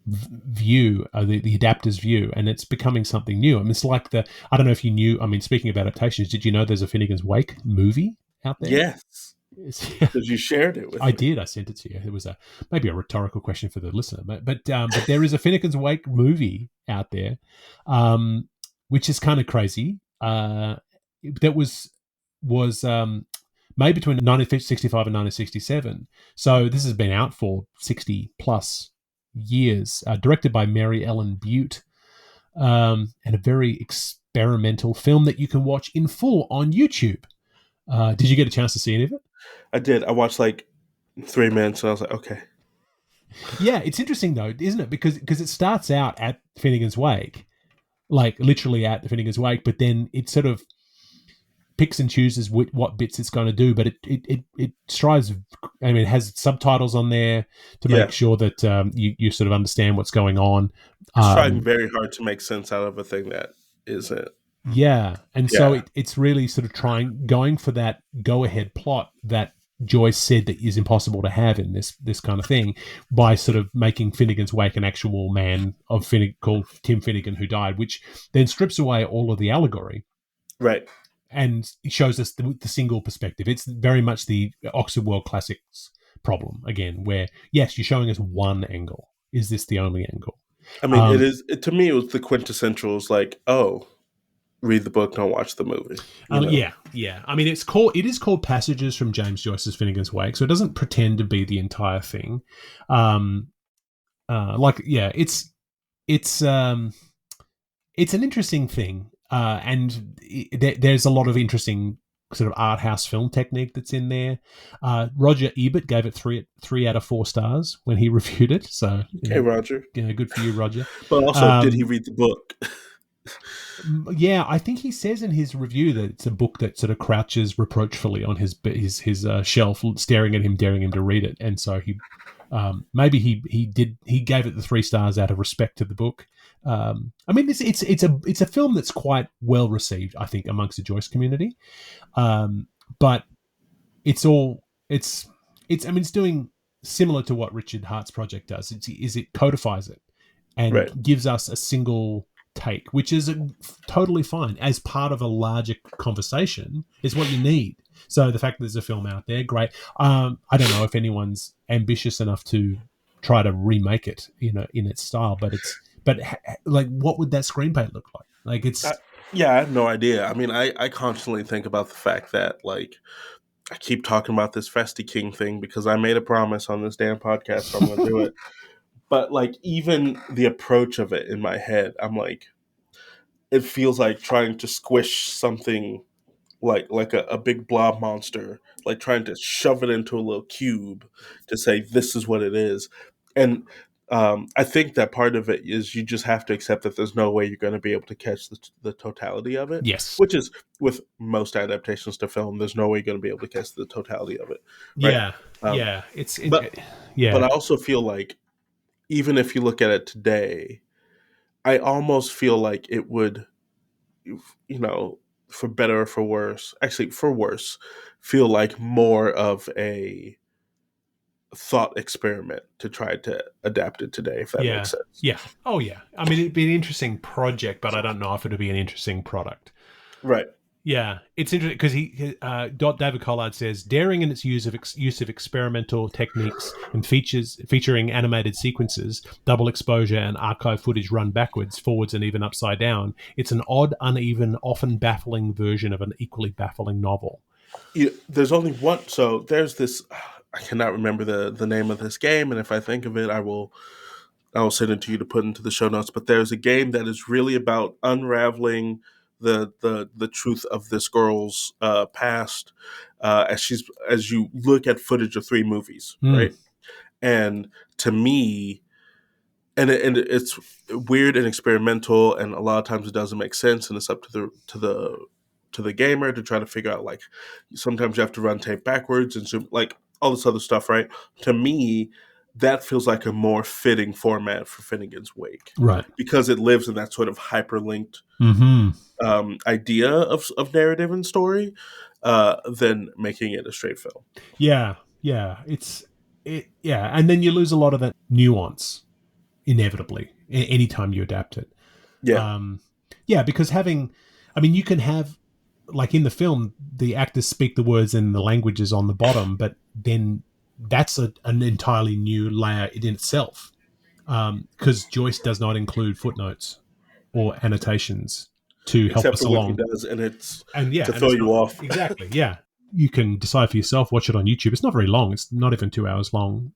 view, the adapter's view, and it's becoming something new. I mean, it's like I don't know if you knew. I mean, speaking of adaptations, did you know there's a Finnegans Wake movie out there? Yes, because you shared it with I me. did. I sent it to you. It was maybe a rhetorical question for the listener, but there is a Finnegans Wake movie out there, which is kind of crazy. That was made between 1965 and 1967. So this has been out for 60 plus years. Directed by Mary Ellen Butte, and a very experimental film that you can watch in full on YouTube. Did you get a chance to see any of it? I did. I watched like 3 minutes, and I was like, okay. Yeah, it's interesting though, isn't it? Because it starts out at Finnegans Wake, like literally at the Finnegans Wake, but then it sort of picks and chooses what bits it's going to do. But it strives. I mean, it has subtitles on there to Yeah, make sure that you sort of understand what's going on. it's trying very hard to make sense out of a thing that isn't. Yeah, and so Yeah. it's really sort of going for that go-ahead plot that Joyce said that is impossible to have in this kind of thing, by sort of making Finnegans Wake an actual man called Tim Finnegan who died, which then strips away all of the allegory Right. and it shows us the single perspective. It's very much the Oxford World Classics problem again, where yes, you're showing us one angle. Is this the only angle? I mean, to me, it was the quintessential. It's like, oh, read the book, don't watch the movie. Yeah. I mean, it is called Passages from James Joyce's Finnegans Wake, so it doesn't pretend to be the entire thing. It's an interesting thing, and there's a lot of interesting sort of art house film technique that's in there. Roger Ebert gave it three out of 4 stars when he reviewed it. So, Okay, Roger. Good for you, Roger. But also, did he read the book? Yeah, I think he says in his review that it's a book that sort of crouches reproachfully on his shelf, staring at him, daring him to read it. And so he he gave it the 3 stars out of respect to the book. I mean, it's a film that's quite well received, I think, amongst the Joyce community. But it's doing similar to what Richard Hart's project does. It codifies it and Right. gives us a single take, which is totally fine as part of a larger conversation. Is what you need. So the fact that there's a film out there, great. I don't know if anyone's ambitious enough to try to remake it, in its style, but like, what would that screenplay look like? Like, it's yeah, I have no idea. I mean, I constantly think about the fact that, like, I keep talking about this Festy King thing because I made a promise on this damn podcast, so I'm going to do it. But, like, even the approach of it in my head, I'm like, it feels like trying to squish something like a big blob monster, like trying to shove it into a little cube to say this is what it is. And I think that part of it is you just have to accept that there's no way you're going to be able to catch the totality of it. Yes. Which is with most adaptations to film, there's no way you're going to be able to catch the totality of it. Right? Yeah. Yeah. But I also feel like even if you look at it today, I almost feel like it would, for better or for worse, actually for worse, feel like more of a thought experiment to try to adapt it today, if that makes sense. Yeah. Oh, yeah. I mean, it'd be an interesting project, but I don't know if it'd be an interesting product. Right. Yeah, it's interesting because David Collard says, daring in its use of experimental techniques and featuring animated sequences, double exposure, and archive footage run backwards, forwards, and even upside down. It's an odd, uneven, often baffling version of an equally baffling novel. There's only one. So there's this. I cannot remember the name of this game, and if I think of it, I will send it to you to put into the show notes. But there's a game that is really about unraveling the truth of this girl's past as you look at footage of 3 movies, right? And to me, and it's weird and experimental, and a lot of times it doesn't make sense, and it's up to the gamer to try to figure out, like, sometimes you have to run tape backwards and zoom, like all this other stuff, right? To me, that feels like a more fitting format for Finnegans Wake, right? Because it lives in that sort of hyperlinked idea of narrative and story than making it a straight film. Yeah, and then you lose a lot of that nuance inevitably anytime you adapt it. Because you can have, like in the film, the actors speak the words and the languages on the bottom, but then that's an entirely new layer in itself, because Joyce does not include footnotes or annotations to help us along. He does, and it's to throw you off. Exactly, yeah. You can decide for yourself, watch it on YouTube. It's not very long. It's not even 2 hours long.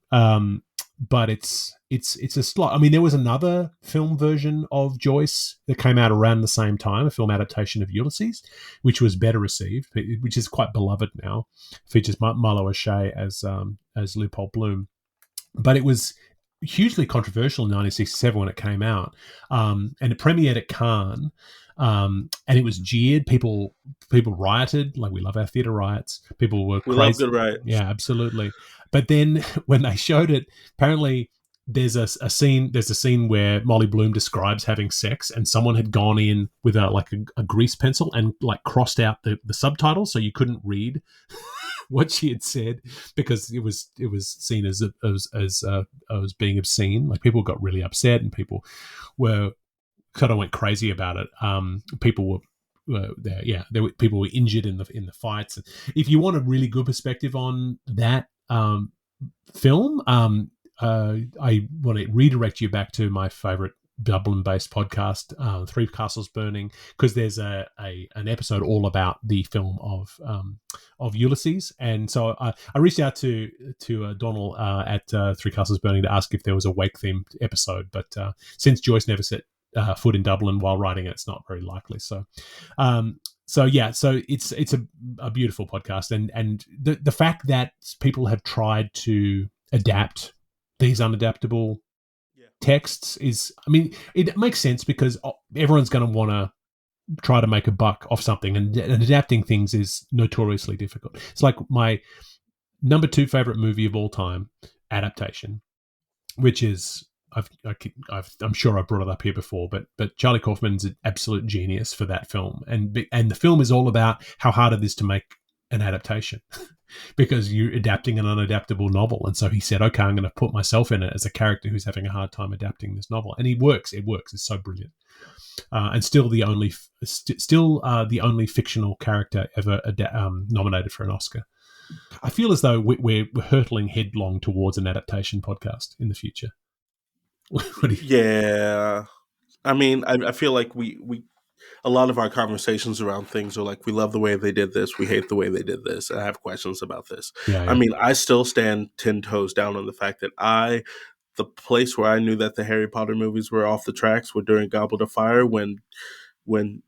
But it's a slot. I mean, there was another film version of Joyce that came out around the same time, a film adaptation of Ulysses, which was better received, which is quite beloved now. Features Milo O'Shea as Leopold Bloom. But it was hugely controversial in 1967 when it came out, and it premiered at Cannes, and it was jeered. People rioted, like we love our theatre riots. People were crazy. We love good riots. Yeah, absolutely. But then when they showed it, apparently there's a scene where Molly Bloom describes having sex, and someone had gone in with a grease pencil and like crossed out the subtitles so you couldn't read what she had said because it was seen as being obscene. Like people got really upset and people were kind of went crazy about it. People people were injured in the fights. If you want a really good perspective on that film, I want to redirect you back to my favorite Dublin-based podcast, Three Castles Burning, because there's an episode all about the film of Ulysses, and so I reached out to Donald at Three Castles Burning to ask if there was a Wake themed episode, but since Joyce never set foot in Dublin while writing it, it's not very likely. So it's a beautiful podcast, and the fact that people have tried to adapt these unadaptable texts is, I mean, it makes sense because everyone's going to want to try to make a buck off something, and adapting things is notoriously difficult. It's like my number 2 favorite movie of all time adaptation, which is I'm sure I brought it up here before, but Charlie Kaufman's an absolute genius for that film, and the film is all about how hard it is to make an adaptation because you're adapting an unadaptable novel. And so he said, okay, I'm going to put myself in it as a character who's having a hard time adapting this novel, and it works. It's so brilliant, and still the only fictional character ever nominated for an Oscar. I feel as though we're hurtling headlong towards an adaptation podcast in the future. Yeah, I mean, I feel like we a lot of our conversations around things are like, we love the way they did this, we hate the way they did this, and I have questions about this. Yeah. I mean, I still stand 10 toes down on the fact that the place where I knew that the Harry Potter movies were off the tracks were during Goblet of Fire, when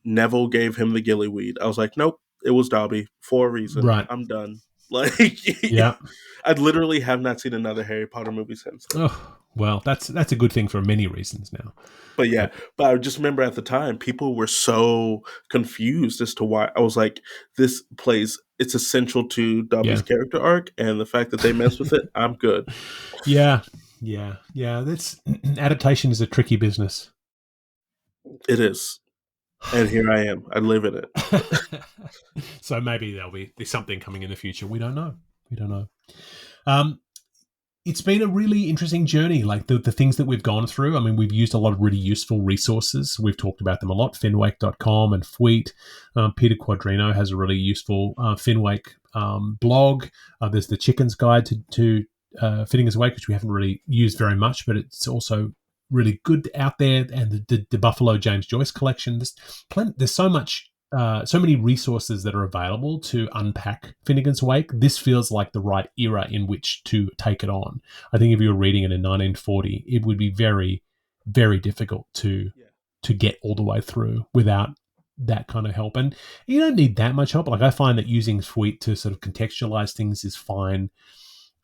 Neville gave him the gillyweed. I was like, nope, it was Dobby for a reason. Right. I'm done. Like, yeah, I literally have not seen another Harry Potter movie since then. Oh, well, that's a good thing for many reasons now. But I just remember at the time, people were so confused as to why. I was like, this plays, it's essential to Dobby's character arc, and the fact that they mess with it, I'm good. Yeah. That's adaptation is a tricky business. It is. And here I am. I live in it. So maybe there's something coming in the future. We don't know. It's been a really interesting journey, like the things that we've gone through. I mean, we've used a lot of really useful resources. We've talked about them a lot, Finnwake.com and Fweet. Peter Quadrino has a really useful Finnwake blog. There's the Chicken's Guide to Finnegans Wake, which we haven't really used very much, but it's also really good out there. And the Buffalo James Joyce collection. There's so much. So many resources that are available to unpack Finnegans Wake. This feels like the right era in which to take it on. I think if you were reading it in 1940, it would be very, very difficult to get all the way through without that kind of help. And you don't need that much help. Like, I find that using Fweet to sort of contextualize things is fine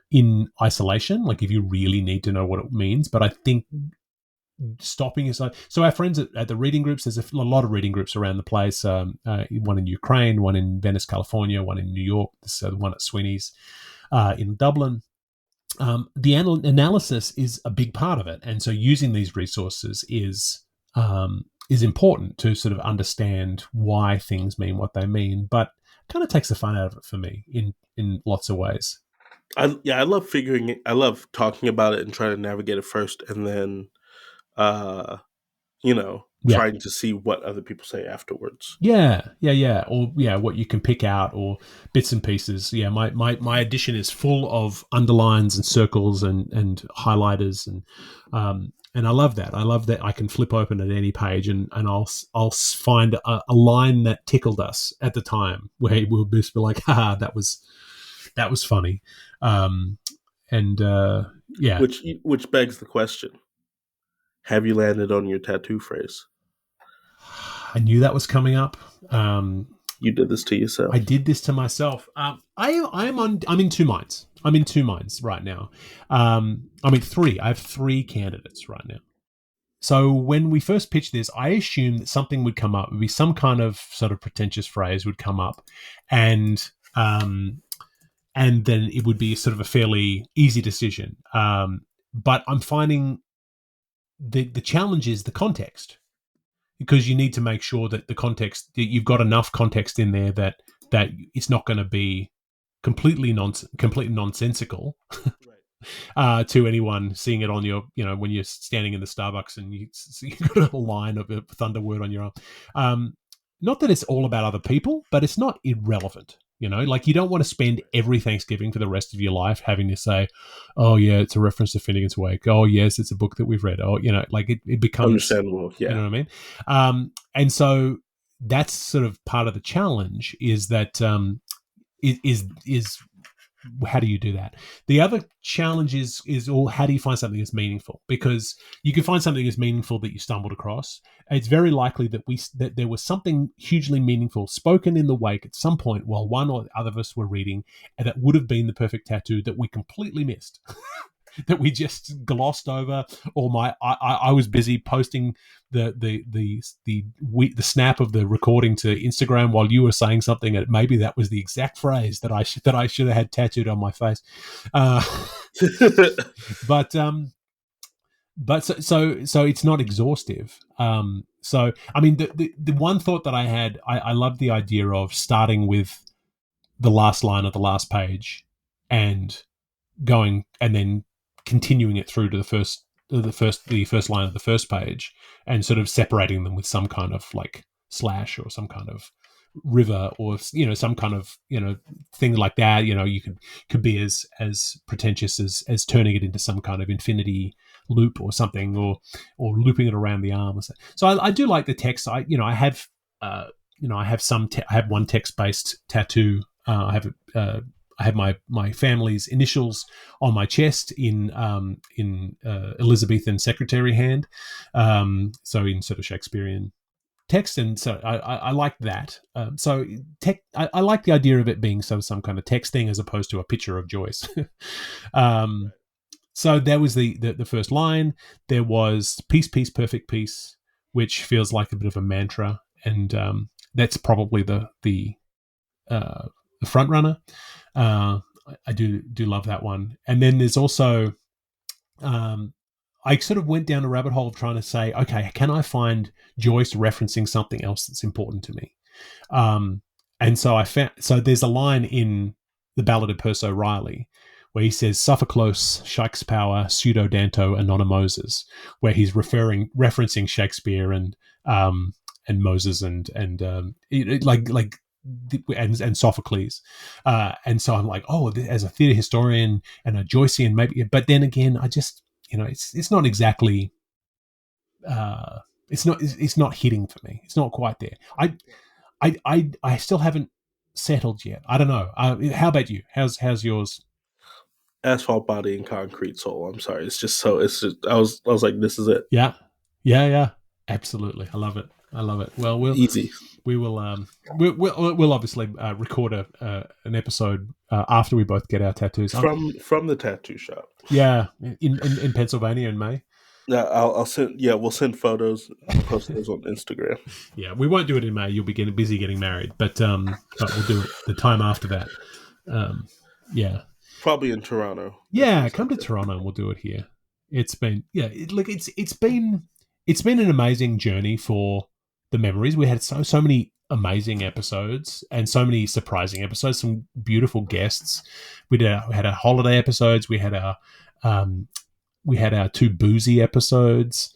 in isolation, like if you really need to know what it means. But I think stopping is like, so our friends at the reading groups, there's a lot of reading groups around the place, one in Ukraine, one in Venice, California, one in New York, the one at Sweeney's in Dublin. The analysis is a big part of it, and so using these resources is important to sort of understand why things mean what they mean, but kind of takes the fun out of it for me in lots of ways. I love figuring it. I love talking about it and trying to navigate it first, and then trying to see what other people say afterwards. Yeah. Or what you can pick out or bits and pieces. Yeah, my edition is full of underlines and circles and highlighters and I love that. I love that I can flip open at any page and I'll find a line that tickled us at the time where we'll just be like, haha, that was funny. Which begs the question. Have you landed on your tattoo phrase? I knew that was coming up. You did this to yourself. I did this to myself. I'm in two minds. I'm in two minds right now. Three. I have three candidates right now. So when we first pitched this, I assumed that something would come up. It would be some kind of sort of pretentious phrase would come up, and then it would be sort of a fairly easy decision. but I'm finding the challenge is the context, because you need to make sure that the context, you've got enough context in there that it's not going to be completely nonsensical to anyone seeing it on your, when you're standing in the Starbucks and you've got a line of a thunder word on your arm. Not that it's all about other people, but it's not irrelevant. Like, you don't want to spend every Thanksgiving for the rest of your life having to say, oh yeah, it's a reference to Finnegans Wake. Oh yes, it's a book that we've read. Oh, like it becomes Understandable. Yeah. You know what I mean? And so that's sort of part of the challenge, is that is how do you do that? The other challenge is how do you find something that's meaningful? Because you can find something that's meaningful that you stumbled across. It's very likely that there was something hugely meaningful spoken in the wake at some point while one or the other of us were reading, and that would have been the perfect tattoo that we completely missed. That we just glossed over, or I was busy posting the snap of the recording to Instagram while you were saying something, and maybe that was the exact phrase that I should have had tattooed on my face. But so it's not exhaustive. So I mean, the one thought that I had, I love the idea of starting with the last line of the last page and going and then continuing it through to the first line of the first page, and sort of separating them with some kind of like slash or some kind of river, or some kind of thing like that. You could be as pretentious as turning it into some kind of infinity loop or something, or looping it around the arm or so. So I do like the text. I have I have one text based tattoo. I have my family's initials on my chest in Elizabethan secretary hand, so in sort of Shakespearean text, and so I like that. I like the idea of it being some kind of text thing as opposed to a picture of Joyce. So that was the first line. There was peace, peace, perfect peace, which feels like a bit of a mantra, and that's probably the front runner. I do love that one. And then there's also, I sort of went down a rabbit hole of trying to say, okay, can I find Joyce referencing something else that's important to me? And so I found, there's a line in The Ballad of Percy Riley where he says Sophocles, Shakespeare, pseudo Danto, anonymoses, where he's referencing Shakespeare and Moses and Sophocles, and so I'm like, oh, as a theatre historian and a Joycean, maybe. But then again, I just, it's not exactly, it's not hitting for me. It's not quite there. I still haven't settled yet. I don't know. How about you? How's yours? Asphalt body and concrete soul. I'm sorry. It's just I was like, this is it. Yeah. Absolutely. I love it. Well, easy. We'll obviously record an episode after we both get our tattoos from the tattoo shop. Yeah, in Pennsylvania in May. Yeah, I'll send. Yeah, we'll send photos, post those on Instagram. Yeah, we won't do it in May. You'll be busy getting married, but we'll do it the time after that. Yeah, probably in Toronto. Yeah, come to Toronto and we'll do it here. It's been it's been an amazing journey for the memories. We had so many amazing episodes and so many surprising episodes. Some beautiful guests. We had our holiday episodes. We had our two boozy episodes,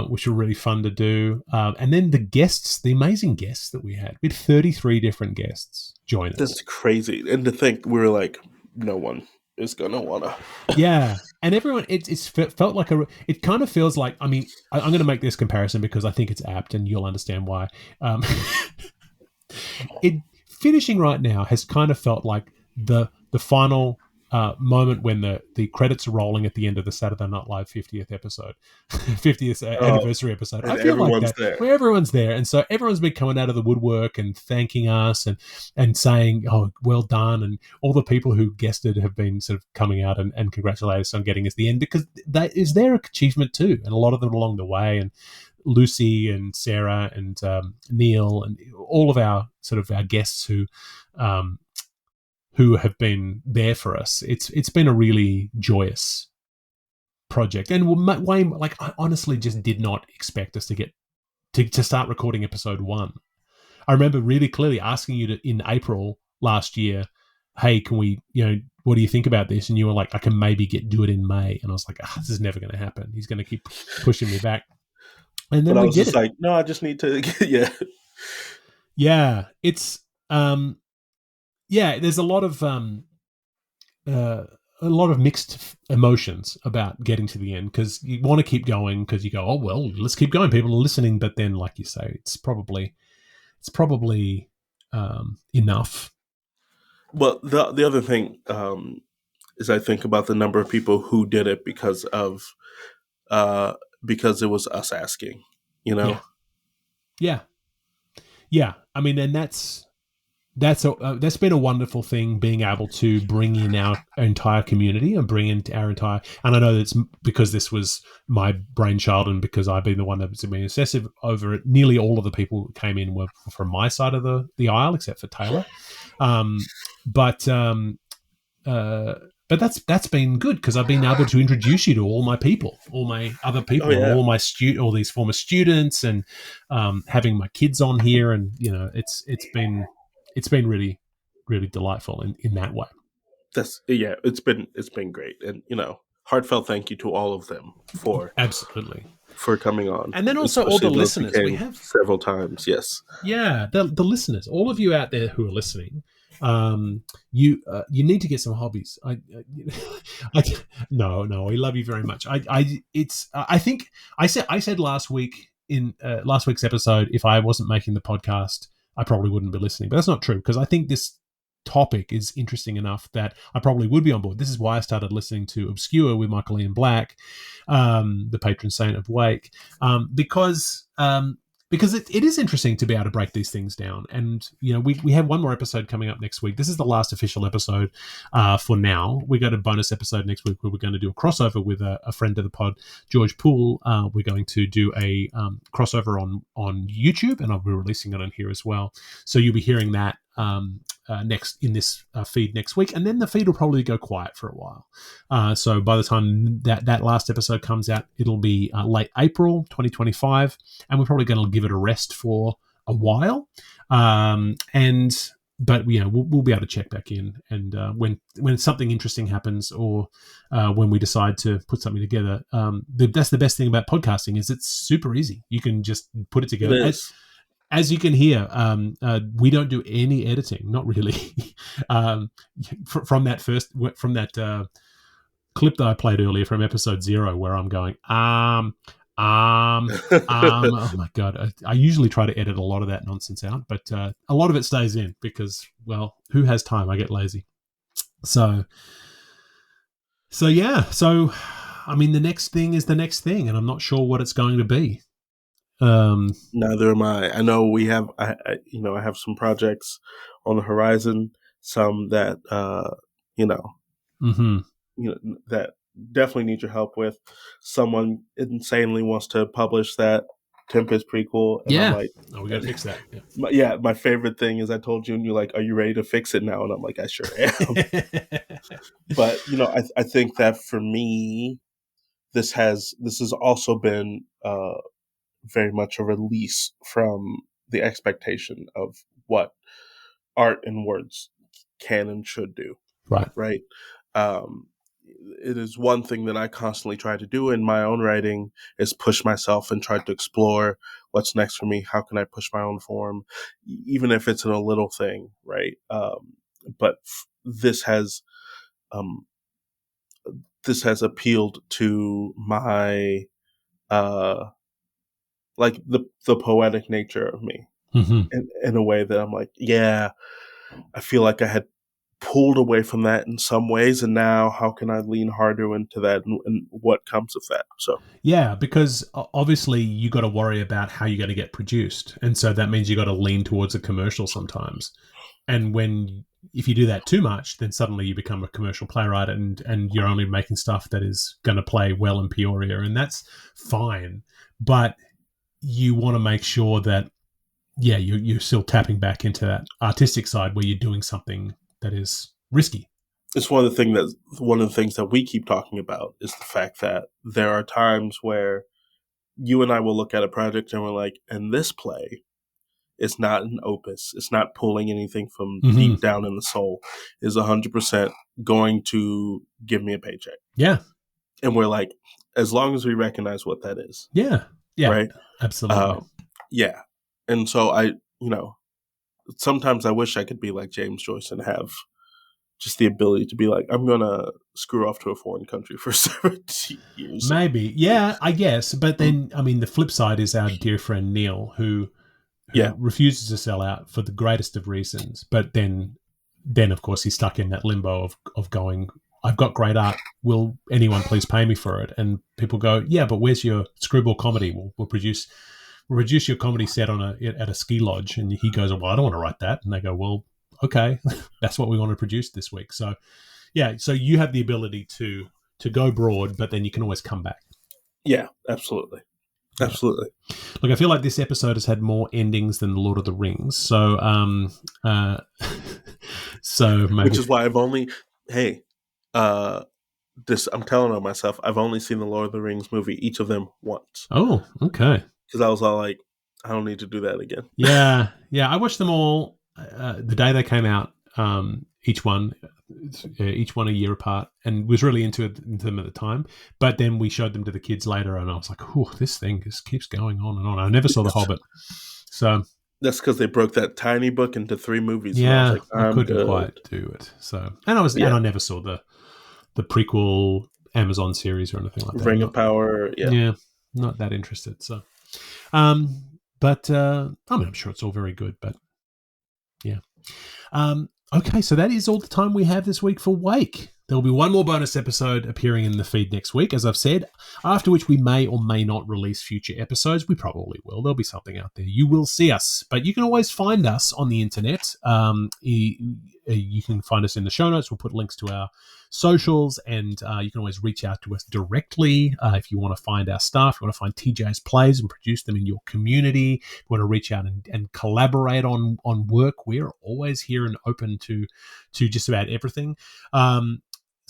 which were really fun to do. And then the amazing guests that we had. We had 33 different guests join us. That's crazy. And to think we were like, no one is going to want to. Yeah. And everyone, it's felt like it kind of feels like, I mean, I'm going to make this comparison because I think it's apt and you'll understand why. Finishing right now has kind of felt like the final moment when the credits are rolling at the end of the Saturday Night Live 50th episode, 50th anniversary episode. I feel like that, there. Where everyone's there. And so everyone's been coming out of the woodwork and thanking us and saying, oh, well done. And all the people who guested have been sort of coming out and congratulate us on getting us the end, because that is their achievement too. And a lot of them along the way. And Lucy and Sarah and Neil and all of our guests who have been there for us. It's been a really joyous project. And way, like, I honestly just did not expect us to get to start recording episode 1. I remember really clearly asking you to in April last year, hey, can we, what do you think about this? And you were like, I can maybe do it in May. And I was like, this is never going to happen. He's going to keep pushing me back. And then but I we was did just it. like, no, I just need to, yeah. Yeah, it's there's a lot of mixed emotions about getting to the end, because you want to keep going, because you go, oh well, let's keep going. People are listening, but then, like you say, it's probably enough. Well, the other thing is, I think about the number of people who did it because it was us asking, Yeah. I mean, and that's been a wonderful thing, being able to bring in our entire community and bring in our entire. And I know that's because this was my brainchild, and because I've been the one that's been obsessive over it. Nearly all of the people who came in were from my side of the aisle, except for Taylor. But that's been good, because I've been able to introduce you to all my people, all my other people, all my all these former students, and having my kids on here, and it's been really, really delightful in that way. It's been great, and heartfelt thank you to all of them for coming on, and then also all the listeners we have several times. Yes, the listeners, all of you out there who are listening. You need to get some hobbies. No, we love you very much. I think I said last week in last week's episode, if I wasn't making the podcast, I probably wouldn't be listening. But that's not true, because I think this topic is interesting enough that I probably would be on board. This is why I started listening to Obscure with Michael Ian Black, the Patron Saint of WAKE, because it is interesting to be able to break these things down. And, we have one more episode coming up next week. This is the last official episode for now. We got a bonus episode next week where we're going to do a crossover with a friend of the pod, George Poole. We're going to do a crossover on YouTube, and I'll be releasing it on here as well. So you'll be hearing that next in this feed next week, and then the feed will probably go quiet for a while. So by the time that last episode comes out, it'll be late April 2025, and we're probably going to give it a rest for a while. But we'll be able to check back in, and when something interesting happens, or when we decide to put something together, that's the best thing about podcasting, is it's super easy. You can just put it together. As you can hear, we don't do any editing, not really. From that clip that I played earlier from episode 0, where I'm going, oh my God. I usually try to edit a lot of that nonsense out, but a lot of it stays in because, well, who has time? I get lazy. So I mean, the next thing is the next thing, and I'm not sure what it's going to be. Neither am I. I know we have, I have some projects on the horizon, some that, that definitely need your help with. Someone insanely wants to publish that Tempest prequel. And I'm like, we got to fix that. My favorite thing is I told you, and you're like, are you ready to fix it now? And I'm like, I sure am. But, I think that for me, this has also been, very much a release from the expectation of what art and words can and should do. Right. It is one thing that I constantly try to do in my own writing, is push myself and try to explore what's next for me. How can I push my own form, even if it's in a little thing, right? But this has appealed to my like the poetic nature of me, in a way that I'm like, I feel like I had pulled away from that in some ways, and now how can I lean harder into that, and what comes of that? So because obviously you got to worry about how you're going to get produced, and so that means you got to lean towards a commercial sometimes. And if you do that too much, then suddenly you become a commercial playwright, and you're only making stuff that is going to play well in Peoria, and that's fine, but you want to make sure that you're still tapping back into that artistic side where you're doing something that is risky. it's one of the things that we keep talking about is the fact that there are times where you and I will look at a project and we're like, and this play is not an opus. It's not pulling anything from deep down in the soul. Is 100% going to give me a paycheck. Yeah. And we're like, as long as we recognize what that is. Yeah. Yeah. Right? Absolutely. Yeah. And so sometimes I wish I could be like James Joyce and have just the ability to be like, I'm going to screw off to a foreign country for 70 years. Maybe. Yeah, I guess. But then, I mean, the flip side is our dear friend Neil, who refuses to sell out for the greatest of reasons. But then of course, he's stuck in that limbo of going, I've got great art. Will anyone please pay me for it? And people go, yeah, but where's your screwball comedy? We'll produce your comedy set at a ski lodge. And he goes, well, I don't want to write that. And they go, well, okay, that's what we want to produce this week. So, yeah, so you have the ability to go broad, but then you can always come back. Yeah, absolutely. Absolutely. Look, I feel like this episode has had more endings than Lord of the Rings. So, so maybe... Which is why I've only, I'm telling on myself, I've only seen the Lord of the Rings movie, each of them once. Oh, okay. Because I was all like, I don't need to do that again. Yeah. I watched them all the day they came out, each one a year apart, and was really into them at the time. But then we showed them to the kids later, and I was like, "Oh, this thing just keeps going on and on." I never saw The Hobbit, so that's because they broke that tiny book into 3 movies. Yeah, and I was like, I couldn't quite do it. So, and I never saw the prequel Amazon series or anything like that. Ring of Power. Yeah, not that interested. So, but I mean, I'm sure it's all very good, but yeah. Okay, so that is all the time we have this week for Wake. There will be one more bonus episode appearing in the feed next week, as I've said, after which we may or may not release future episodes. We probably will. There'll be something out there. You will see us, but you can always find us on the internet. You can find us in the show notes. We'll put links to our socials, and you can always reach out to us directly if you want to find our stuff, if you want to find TJ's plays and produce them in your community, if you want to reach out and collaborate on work. We're always here and open to just about everything.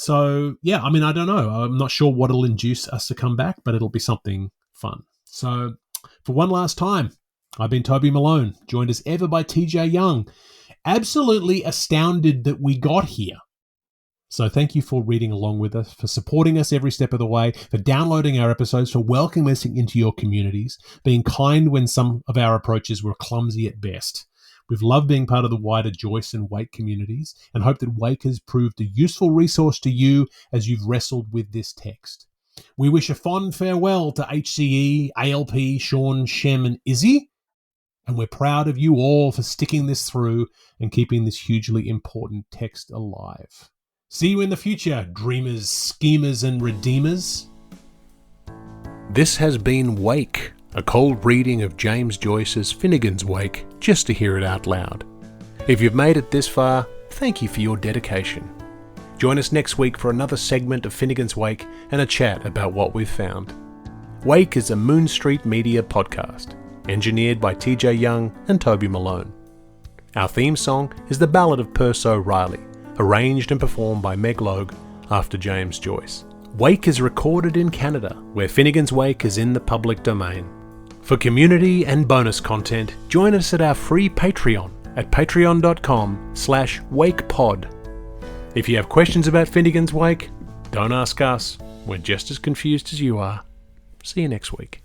So, yeah, I mean, I don't know. I'm not sure what will induce us to come back, but it'll be something fun. So, for one last time, I've been Toby Malone, joined as ever by TJ Young. Absolutely astounded that we got here. So thank you for reading along with us, for supporting us every step of the way, for downloading our episodes, for welcoming us into your communities, being kind when some of our approaches were clumsy at best. We've loved being part of the wider Joyce and Wake communities and hope that Wake has proved a useful resource to you as you've wrestled with this text. We wish a fond farewell to HCE, ALP, Sean, Shem, and Izzy, and we're proud of you all for sticking this through and keeping this hugely important text alive. See you in the future, dreamers, schemers, and redeemers. This has been Wake, a cold reading of James Joyce's Finnegans Wake, just to hear it out loud. If you've made it this far, thank you for your dedication. Join us next week for another segment of Finnegans Wake and a chat about what we've found. Wake is a Moon Street Media podcast, engineered by TJ Young and Toby Malone. Our theme song is The Ballad of Perso Riley, arranged and performed by Meg Logue after James Joyce. Wake is recorded in Canada, where Finnegans Wake is in the public domain. For community and bonus content, join us at our free Patreon at patreon.com/wakepod. If you have questions about Finnegans Wake, don't ask us. We're just as confused as you are. See you next week.